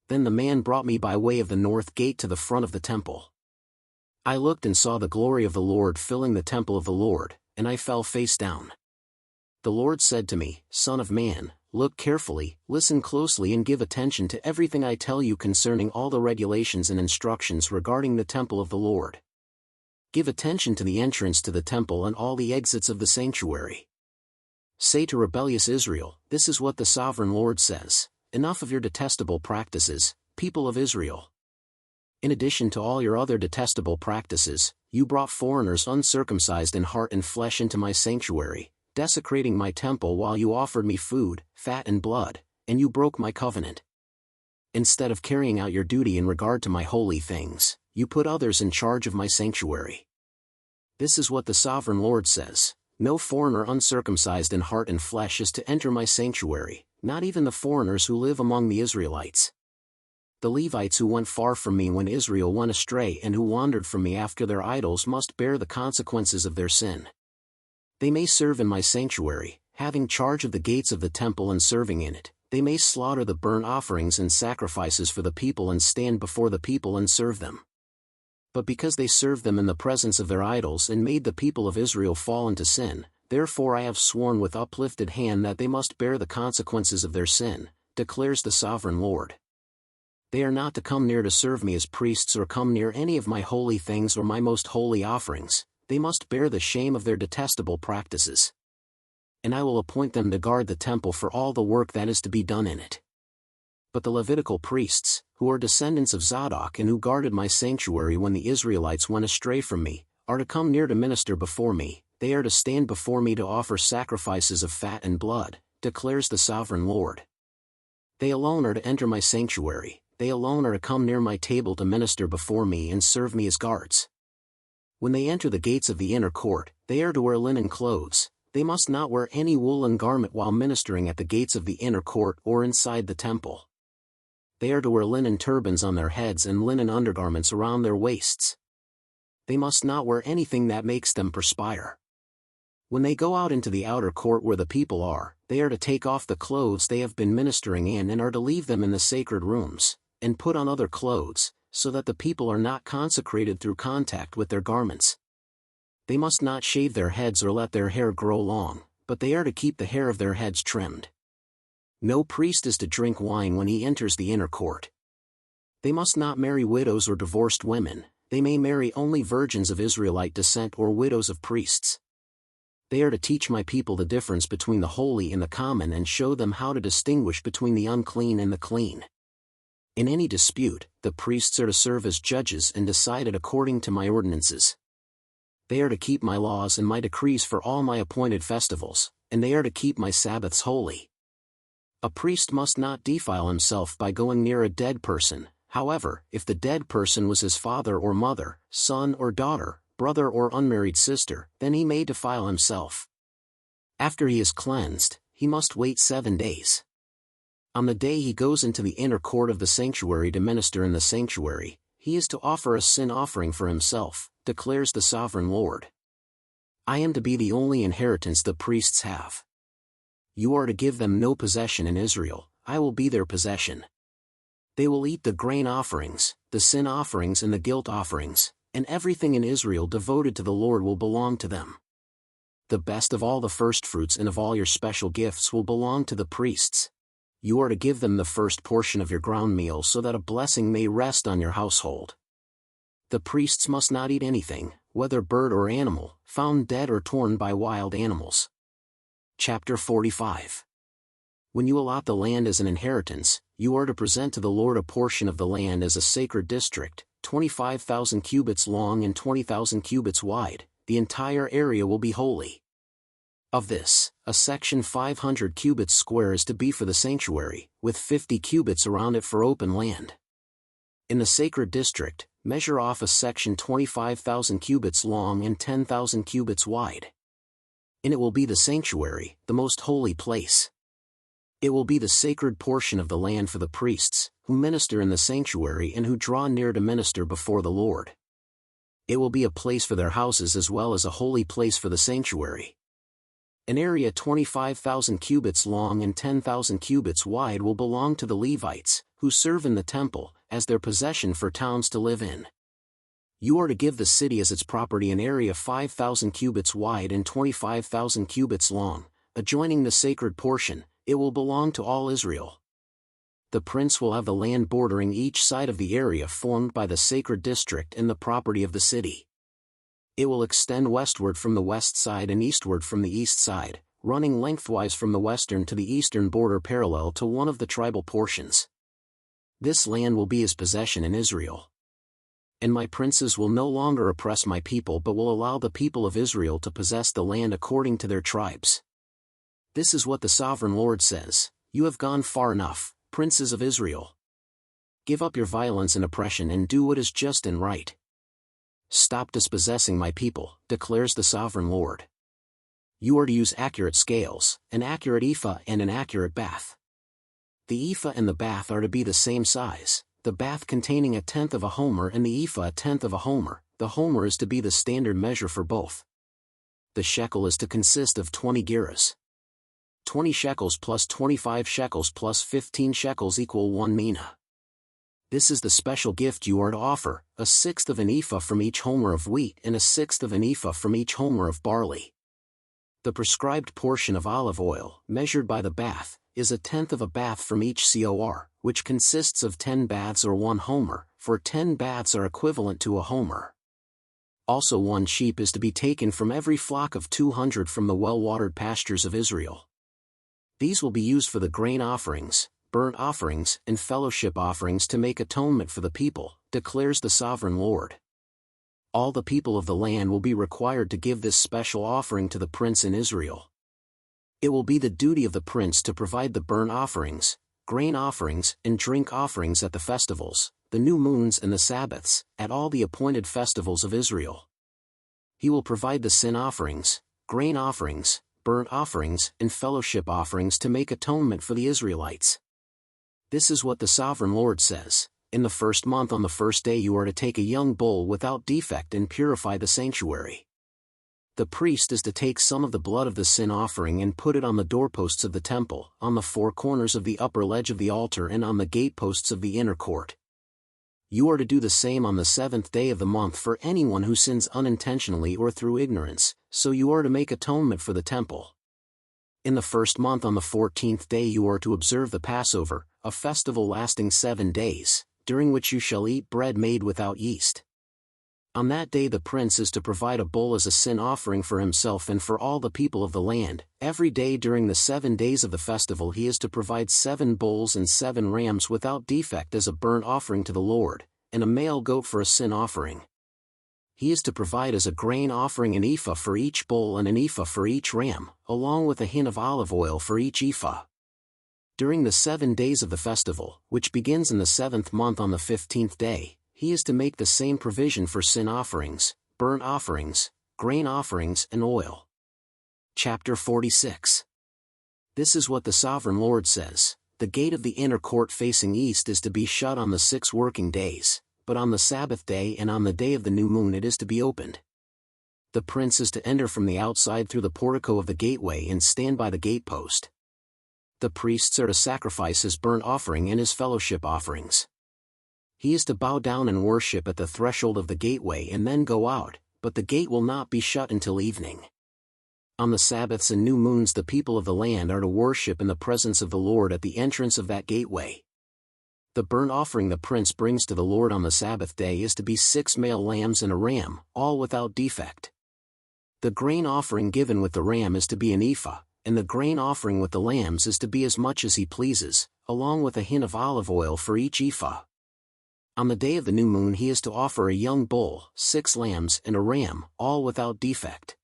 Speaker 1: Then the man brought me by way of the north gate to the front of the temple. I looked and saw the glory of the Lord filling the temple of the Lord, and I fell face down. The Lord said to me, Son of man, look carefully, listen closely and give attention to everything I tell you concerning all the regulations and instructions regarding the temple of the Lord. Give attention to the entrance to the temple and all the exits of the sanctuary. Say to rebellious Israel, This is what the Sovereign Lord says, Enough of your detestable practices, people of Israel. In addition to all your other detestable practices, you brought foreigners uncircumcised in heart and flesh into my sanctuary, desecrating my temple while you offered me food, fat and blood, and you broke my covenant. Instead of carrying out your duty in regard to my holy things, you put others in charge of my sanctuary. This is what the Sovereign Lord says, No foreigner uncircumcised in heart and flesh is to enter my sanctuary, not even the foreigners who live among the Israelites. The Levites who went far from me when Israel went astray and who wandered from me after their idols must bear the consequences of their sin. They may serve in my sanctuary, having charge of the gates of the temple and serving in it. They may slaughter the burnt offerings and sacrifices for the people and stand before the people and serve them. But because they served them in the presence of their idols and made the people of Israel fall into sin, therefore I have sworn with uplifted hand that they must bear the consequences of their sin, declares the Sovereign Lord. They are not to come near to serve me as priests or come near any of my holy things or my most holy offerings. They must bear the shame of their detestable practices. And I will appoint them to guard the temple for all the work that is to be done in it. But the Levitical priests, who are descendants of Zadok and who guarded my sanctuary when the Israelites went astray from me, are to come near to minister before me. They are to stand before me to offer sacrifices of fat and blood, declares the Sovereign Lord. They alone are to enter my sanctuary, they alone are to come near my table to minister before me and serve me as guards. When they enter the gates of the inner court, they are to wear linen clothes. They must not wear any woolen garment while ministering at the gates of the inner court or inside the temple. They are to wear linen turbans on their heads and linen undergarments around their waists. They must not wear anything that makes them perspire. When they go out into the outer court where the people are, they are to take off the clothes they have been ministering in and are to leave them in the sacred rooms, and put on other clothes, so that the people are not consecrated through contact with their garments. They must not shave their heads or let their hair grow long, but they are to keep the hair of their heads trimmed. No priest is to drink wine when he enters the inner court. They must not marry widows or divorced women, They may marry only virgins of Israelite descent or widows of priests. They are to teach my people the difference between the holy and the common and show them how to distinguish between the unclean and the clean. In any dispute, the priests are to serve as judges and decide it according to my ordinances. They are to keep my laws and my decrees for all my appointed festivals, and they are to keep my Sabbaths holy. A priest must not defile himself by going near a dead person. However, if the dead person was his father or mother, son or daughter, brother or unmarried sister, then he may defile himself. After he is cleansed, he must wait 7 days. On the day he goes into the inner court of the sanctuary to minister in the sanctuary, he is to offer a sin offering for himself, declares the sovereign Lord. I am to be the only inheritance the priests have. You are to give them no possession in Israel, I will be their possession. They will eat the grain offerings, the sin offerings and the guilt offerings, and everything in Israel devoted to the Lord will belong to them. The best of all the firstfruits and of all your special gifts will belong to the priests. You are to give them the first portion of your ground meal so that a blessing may rest on your household. The priests must not eat anything, whether bird or animal, found dead or torn by wild animals. Chapter 45. When you allot the land as an inheritance, you are to present to the Lord a portion of the land as a sacred district, 25,000 cubits long and 20,000 cubits wide. The entire area will be holy. Of this, a section 500 cubits square is to be for the sanctuary, with 50 cubits around it for open land. In the sacred district, measure off a section 25,000 cubits long and 10,000 cubits wide. And it will be the sanctuary, the most holy place. It will be the sacred portion of the land for the priests, who minister in the sanctuary and who draw near to minister before the Lord. It will be a place for their houses as well as a holy place for the sanctuary. An area 25,000 cubits long and 10,000 cubits wide will belong to the Levites, who serve in the temple, as their possession for towns to live in. You are to give the city as its property an area 5,000 cubits wide and 25,000 cubits long, adjoining the sacred portion. It will belong to all Israel. The prince will have the land bordering each side of the area formed by the sacred district and the property of the city. It will extend westward from the west side and eastward from the east side, running lengthwise from the western to the eastern border parallel to one of the tribal portions. This land will be his possession in Israel. And my princes will no longer oppress my people but will allow the people of Israel to possess the land according to their tribes. This is what the sovereign Lord says: You have gone far enough, princes of Israel. Give up your violence and oppression and do what is just and right. Stop dispossessing my people, declares the sovereign Lord. You are to use accurate scales, an accurate ephah and an accurate bath. The ephah and the bath are to be the same size, the bath containing 1/10 of a homer and the ephah 1/10 of a homer. The homer is to be the standard measure for both. The shekel is to consist of 20 gerahs. 20 shekels plus 25 shekels plus 15 shekels equal 1 mina. This is the special gift you are to offer, 1/6 of an ephah from each homer of wheat and 1/6 of an ephah from each homer of barley. The prescribed portion of olive oil, measured by the bath, is 1/10 of a bath from each cor, which consists of 10 baths or 1 homer, for 10 baths are equivalent to a homer. Also 1 sheep is to be taken from every flock of 200 from the well-watered pastures of Israel. These will be used for the grain offerings, burnt offerings, and fellowship offerings to make atonement for the people, declares the sovereign Lord. All the people of the land will be required to give this special offering to the prince in Israel. It will be the duty of the prince to provide the burnt offerings, grain offerings, and drink offerings at the festivals, the new moons and the Sabbaths, at all the appointed festivals of Israel. He will provide the sin offerings, grain offerings, burnt offerings, and fellowship offerings to make atonement for the Israelites. This is what the sovereign Lord says: In the first month on the first day you are to take a young bull without defect and purify the sanctuary. The priest is to take some of the blood of the sin offering and put it on the doorposts of the temple, on the 4 corners of the upper ledge of the altar and on the gateposts of the inner court. You are to do the same on the 7th day of the month for anyone who sins unintentionally or through ignorance, so you are to make atonement for the temple. In the first month on the 14th day you are to observe the Passover, a festival lasting 7 days, during which you shall eat bread made without yeast. On that day the prince is to provide a bull as a sin offering for himself and for all the people of the land. Every day during the 7 days of the festival he is to provide 7 bulls and 7 rams without defect as a burnt offering to the Lord, and a male goat for a sin offering. He is to provide as a grain offering an ephah for each bull and an ephah for each ram, along with a hin of olive oil for each ephah. During the 7 days of the festival, which begins in the 7th month on the 15th day, he is to make the same provision for sin offerings, burnt offerings, grain offerings and oil. Chapter 46. This is what the Sovereign Lord says: the gate of the inner court facing east is to be shut on the 6 working days, but on the Sabbath day and on the day of the new moon it is to be opened. The prince is to enter from the outside through the portico of the gateway and stand by the gatepost. The priests are to sacrifice his burnt offering and his fellowship offerings. He is to bow down and worship at the threshold of the gateway and then go out, but the gate will not be shut until evening. On the Sabbaths and new moons the people of the land are to worship in the presence of the Lord at the entrance of that gateway. The burnt offering the prince brings to the Lord on the Sabbath day is to be 6 male lambs and a ram, all without defect. The grain offering given with the ram is to be an ephah, and the grain offering with the lambs is to be as much as he pleases, along with a hin of olive oil for each ephah. On the day of the new moon he is to offer a young bull, 6 lambs and a ram, all without defect.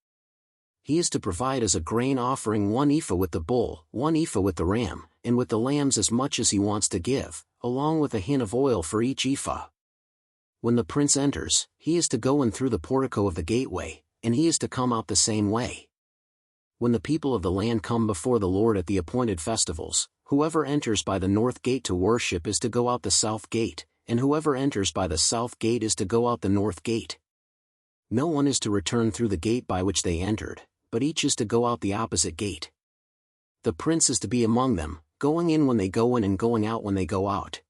Speaker 1: He is to provide as a grain offering 1 ephah with the bull, 1 ephah with the ram, and with the lambs as much as he wants to give, along with a hin of oil for each ephah. When the prince enters, he is to go in through the portico of the gateway, and he is to come out the same way. When the people of the land come before the Lord at the appointed festivals, whoever enters by the north gate to worship is to go out the south gate, and whoever enters by the south gate is to go out the north gate. No one is to return through the gate by which they entered, but each is to go out the opposite gate. The prince is to be among them, going in when they go in and going out when they go out.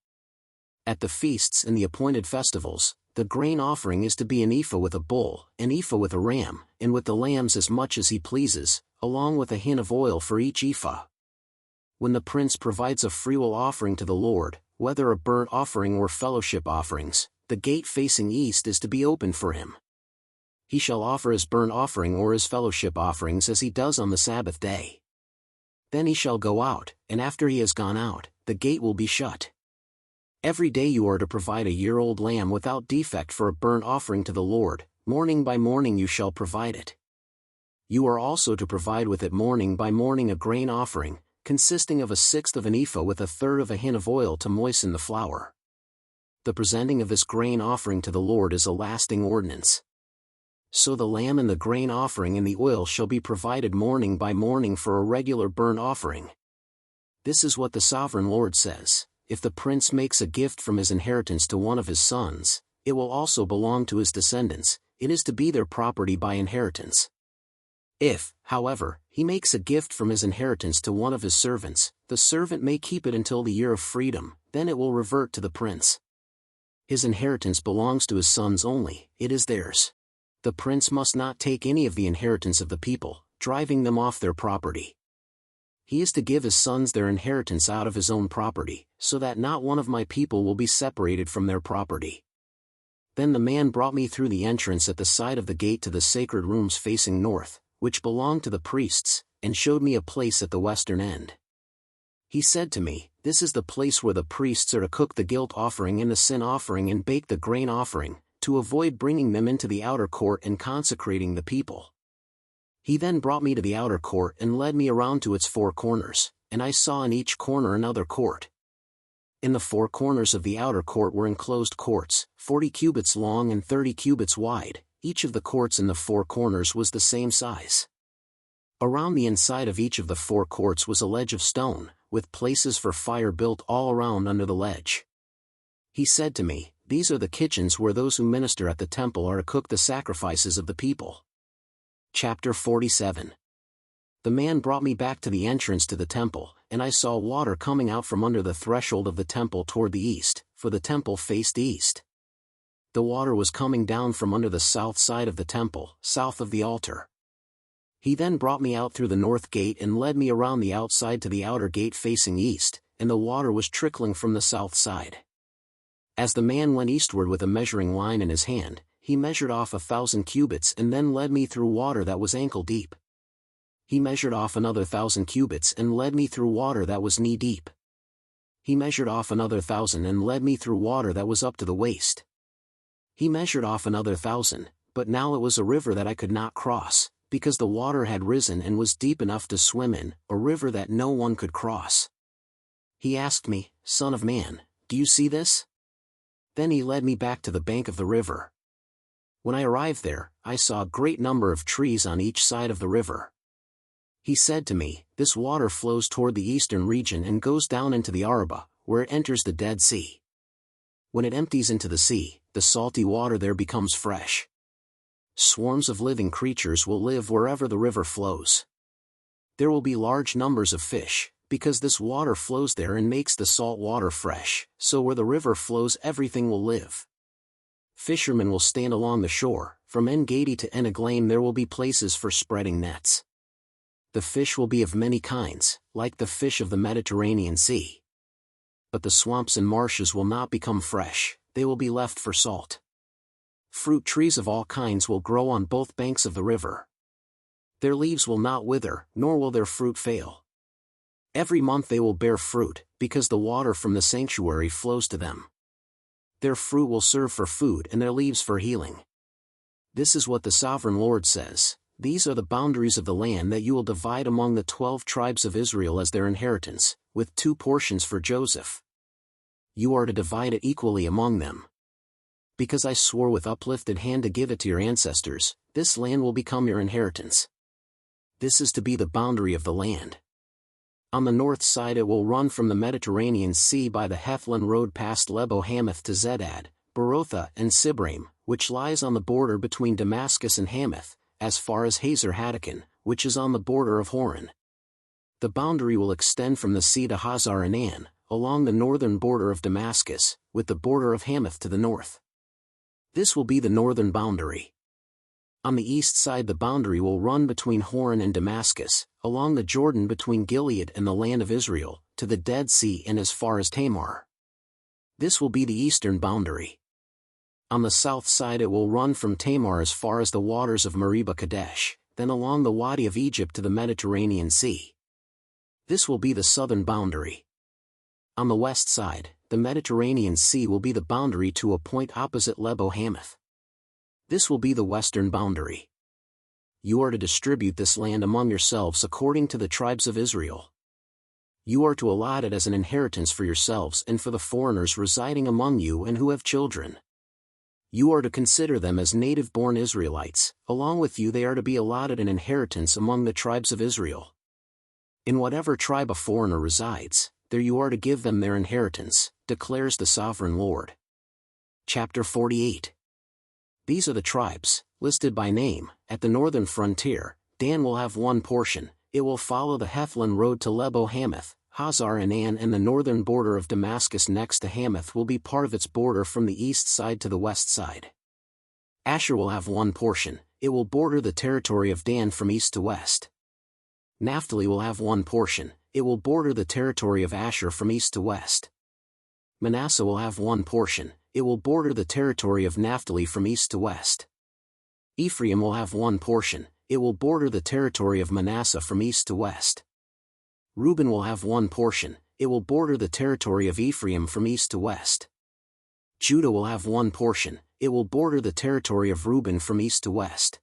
Speaker 1: At the feasts and the appointed festivals, the grain offering is to be an ephah with a bull, an ephah with a ram, and with the lambs as much as he pleases, along with a hin of oil for each ephah. When the prince provides a freewill offering to the Lord, whether a burnt offering or fellowship offerings, the gate facing east is to be opened for him. He shall offer his burnt offering or his fellowship offerings as he does on the Sabbath day. Then he shall go out, and after he has gone out, the gate will be shut. Every day you are to provide a year-old lamb without defect for a burnt offering to the Lord. Morning by morning you shall provide it. You are also to provide with it morning by morning a grain offering, consisting of 1/6 of an ephah with 1/3 of a hin of oil to moisten the flour. The presenting of this grain offering to the Lord is a lasting ordinance. So the lamb and the grain offering and the oil shall be provided morning by morning for a regular burnt offering. This is what the Sovereign Lord says: if the prince makes a gift from his inheritance to one of his sons, it will also belong to his descendants, it is to be their property by inheritance. If, however, he makes a gift from his inheritance to one of his servants, the servant may keep it until the year of freedom, then it will revert to the prince. His inheritance belongs to his sons only, it is theirs. The prince must not take any of the inheritance of the people, driving them off their property. He is to give his sons their inheritance out of his own property, so that not one of my people will be separated from their property. Then the man brought me through the entrance at the side of the gate to the sacred rooms facing north, which belonged to the priests, and showed me a place at the western end. He said to me, "This is the place where the priests are to cook the guilt offering and the sin offering and bake the grain offering, to avoid bringing them into the outer court and consecrating the people." He then brought me to the outer court and led me around to its 4 corners, and I saw in each corner another court. In the 4 corners of the outer court were enclosed courts, 40 cubits long and 30 cubits wide. Each of the courts in the 4 corners was the same size. Around the inside of each of the 4 courts was a ledge of stone, with places for fire built all around under the ledge. He said to me, "These are the kitchens where those who minister at the temple are to cook the sacrifices of the people." Chapter 47. The man brought me back to the entrance to the temple, and I saw water coming out from under the threshold of the temple toward the east, for the temple faced east. The water was coming down from under the south side of the temple, south of the altar. He then brought me out through the north gate and led me around the outside to the outer gate facing east, and the water was trickling from the south side. As the man went eastward with a measuring line in his hand, he measured off 1,000 cubits and then led me through water that was ankle deep. He measured off another 1,000 cubits and led me through water that was knee deep. He measured off another 1,000 and led me through water that was up to the waist. He measured off another 1,000, but now it was a river that I could not cross, because the water had risen and was deep enough to swim in, a river that no one could cross. He asked me, "Son of man, do you see this?" Then he led me back to the bank of the river. When I arrived there, I saw a great number of trees on each side of the river. He said to me, "This water flows toward the eastern region and goes down into the Arabah, where it enters the Dead Sea. When it empties into the sea, the salty water there becomes fresh. Swarms of living creatures will live wherever the river flows. There will be large numbers of fish, because this water flows there and makes the salt water fresh, so where the river flows everything will live. Fishermen will stand along the shore, from En-Gedi to En-Eglaim there will be places for spreading nets. The fish will be of many kinds, like the fish of the Mediterranean Sea. But the swamps and marshes will not become fresh, they will be left for salt. Fruit trees of all kinds will grow on both banks of the river. Their leaves will not wither, nor will their fruit fail. Every month they will bear fruit, because the water from the sanctuary flows to them. Their fruit will serve for food and their leaves for healing. This is what the Sovereign Lord says. These are the boundaries of the land that you will divide among the 12 tribes of Israel as their inheritance, with 2 portions for Joseph. You are to divide it equally among them. Because I swore with uplifted hand to give it to your ancestors, this land will become your inheritance. This is to be the boundary of the land. On the north side it will run from the Mediterranean Sea by the Hethlon road past Lebo Hamath to Zedad, Berotha and Sibraim, which lies on the border between Damascus and Hamath, as far as Hazer Hatticon, which is on the border of Horon. The boundary will extend from the sea to Hazar Enan, along the northern border of Damascus, with the border of Hamath to the north. This will be the northern boundary. On the east side the boundary will run between Horon and Damascus, along the Jordan between Gilead and the land of Israel, to the Dead Sea and as far as Tamar. This will be the eastern boundary. On the south side it will run from Tamar as far as the waters of Meribah Kadesh, then along the Wadi of Egypt to the Mediterranean Sea. This will be the southern boundary. On the west side, the Mediterranean Sea will be the boundary to a point opposite Lebo Hamath. This will be the western boundary. You are to distribute this land among yourselves according to the tribes of Israel. You are to allot it as an inheritance for yourselves and for the foreigners residing among you and who have children. You are to consider them as native-born Israelites, along with you they are to be allotted an inheritance among the tribes of Israel. In whatever tribe a foreigner resides, there you are to give them their inheritance, declares the Sovereign Lord. Chapter 48. These are the tribes, listed by name. At the northern frontier, Dan will have 1 portion, it will follow the Hethlon road to Lebo Hamath, Hazar Enan, and the northern border of Damascus next to Hamath will be part of its border from the east side to the west side. Asher will have 1 portion, it will border the territory of Dan from east to west. Naphtali will have 1 portion, it will border the territory of Asher from east to west. Manasseh will have 1 portion, it will border the territory of Naphtali from east to west. Ephraim will have 1 portion, it will border the territory of Manasseh from east to west. Reuben will have 1 portion, it will border the territory of Ephraim from east to west. Judah will have 1 portion, it will border the territory of Reuben from east to west.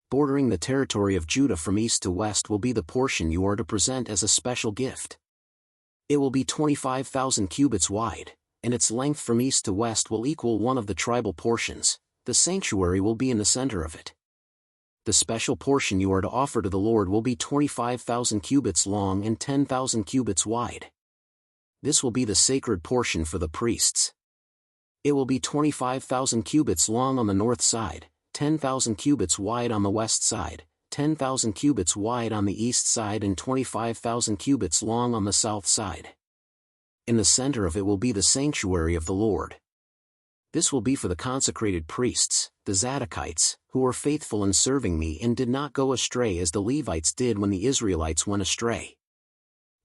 Speaker 1: Bordering the territory of Judah from east to west will be the portion you are to present as a special gift. It will be 25,000 cubits wide, and its length from east to west will equal one of the tribal portions. The sanctuary will be in the center of it. The special portion you are to offer to the Lord will be 25,000 cubits long and 10,000 cubits wide. This will be the sacred portion for the priests. It will be 25,000 cubits long on the north side, 10,000 cubits wide on the west side, 10,000 cubits wide on the east side and 25,000 cubits long on the south side. In the center of it will be the sanctuary of the Lord. This will be for the consecrated priests, the Zadokites, who were faithful in serving me and did not go astray as the Levites did when the Israelites went astray.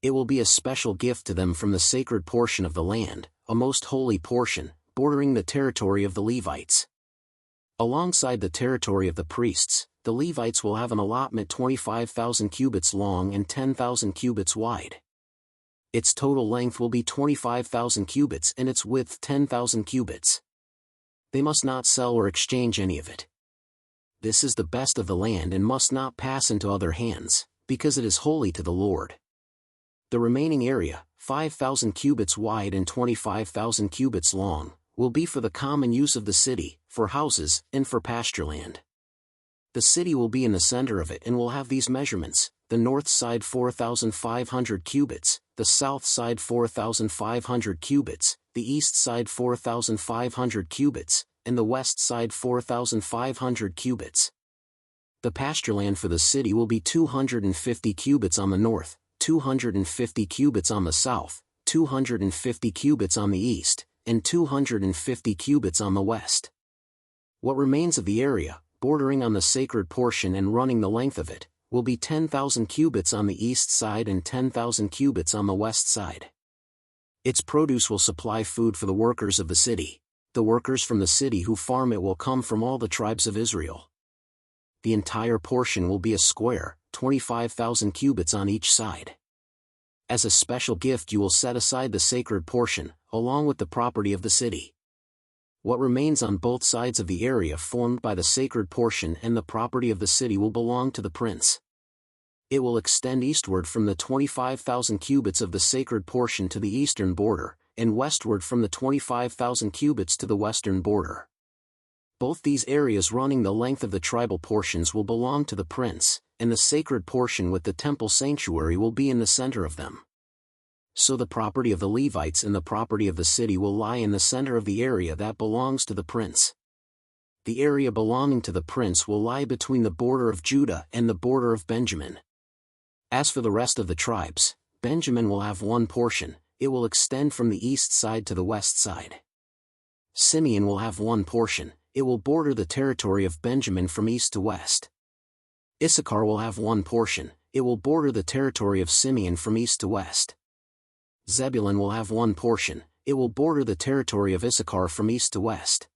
Speaker 1: It will be a special gift to them from the sacred portion of the land, a most holy portion, bordering the territory of the Levites. Alongside the territory of the priests, the Levites will have an allotment 25,000 cubits long and 10,000 cubits wide. Its total length will be 25,000 cubits and its width 10,000 cubits. They must not sell or exchange any of it. This is the best of the land and must not pass into other hands, because it is holy to the Lord. The remaining area, 5,000 cubits wide and 25,000 cubits long, will be for the common use of the city, for houses, and for pastureland. The city will be in the center of it and will have these measurements: the north side 4,500 cubits, the south side 4,500 cubits, the east side 4,500 cubits, and the west side 4,500 cubits. The pastureland for the city will be 250 cubits on the north, 250 cubits on the south, 250 cubits on the east, and 250 cubits on the west. What remains of the area, bordering on the sacred portion and running the length of it, will be 10,000 cubits on the east side and 10,000 cubits on the west side. Its produce will supply food for the workers of the city. The workers from the city who farm it will come from all the tribes of Israel. The entire portion will be a square, 25,000 cubits on each side. As a special gift you will set aside the sacred portion, along with the property of the city. What remains on both sides of the area formed by the sacred portion and the property of the city will belong to the prince. It will extend eastward from the 25,000 cubits of the sacred portion to the eastern border, and westward from the 25,000 cubits to the western border. Both these areas running the length of the tribal portions will belong to the prince, and the sacred portion with the temple sanctuary will be in the center of them. So the property of the Levites and the property of the city will lie in the center of the area that belongs to the prince. The area belonging to the prince will lie between the border of Judah and the border of Benjamin. As for the rest of the tribes, Benjamin will have one portion. It will extend from the east side to the west side. Simeon will have one portion. It will border the territory of Benjamin from east to west. Issachar will have one portion. It will border the territory of Simeon from east to west. Zebulun will have one portion. It will border the territory of Issachar from east to west.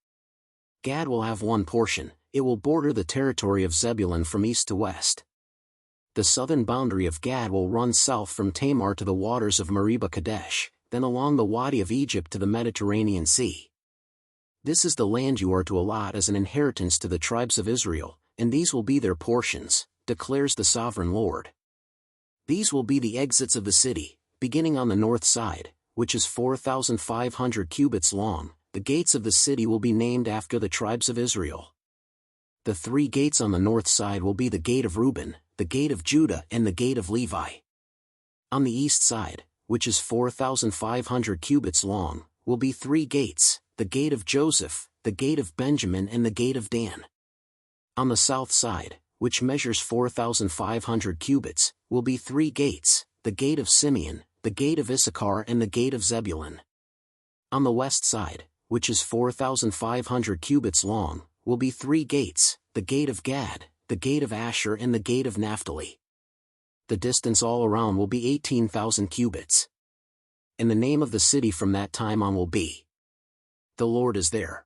Speaker 1: Gad will have one portion. It will border the territory of Zebulun from east to west. The southern boundary of Gad will run south from Tamar to the waters of Meribah Kadesh, then along the Wadi of Egypt to the Mediterranean Sea. This is the land you are to allot as an inheritance to the tribes of Israel, and these will be their portions, declares the sovereign Lord. These will be the exits of the city, beginning on the north side, which is 4,500 cubits long. The gates of the city will be named after the tribes of Israel. The three gates on the north side will be the gate of Reuben, the gate of Judah and the gate of Levi. On the east side, which is 4,500 cubits long, will be three gates: the gate of Joseph, the gate of Benjamin and the gate of Dan. On the south side, which measures 4,500 cubits, will be three gates: the gate of Simeon, the gate of Issachar and the gate of Zebulun. On the west side, which is 4,500 cubits long, will be three gates: the gate of Gad, the gate of Asher and the gate of Naphtali. The distance all around will be 18,000 cubits. And the name of the city from that time on will be, "The Lord is there."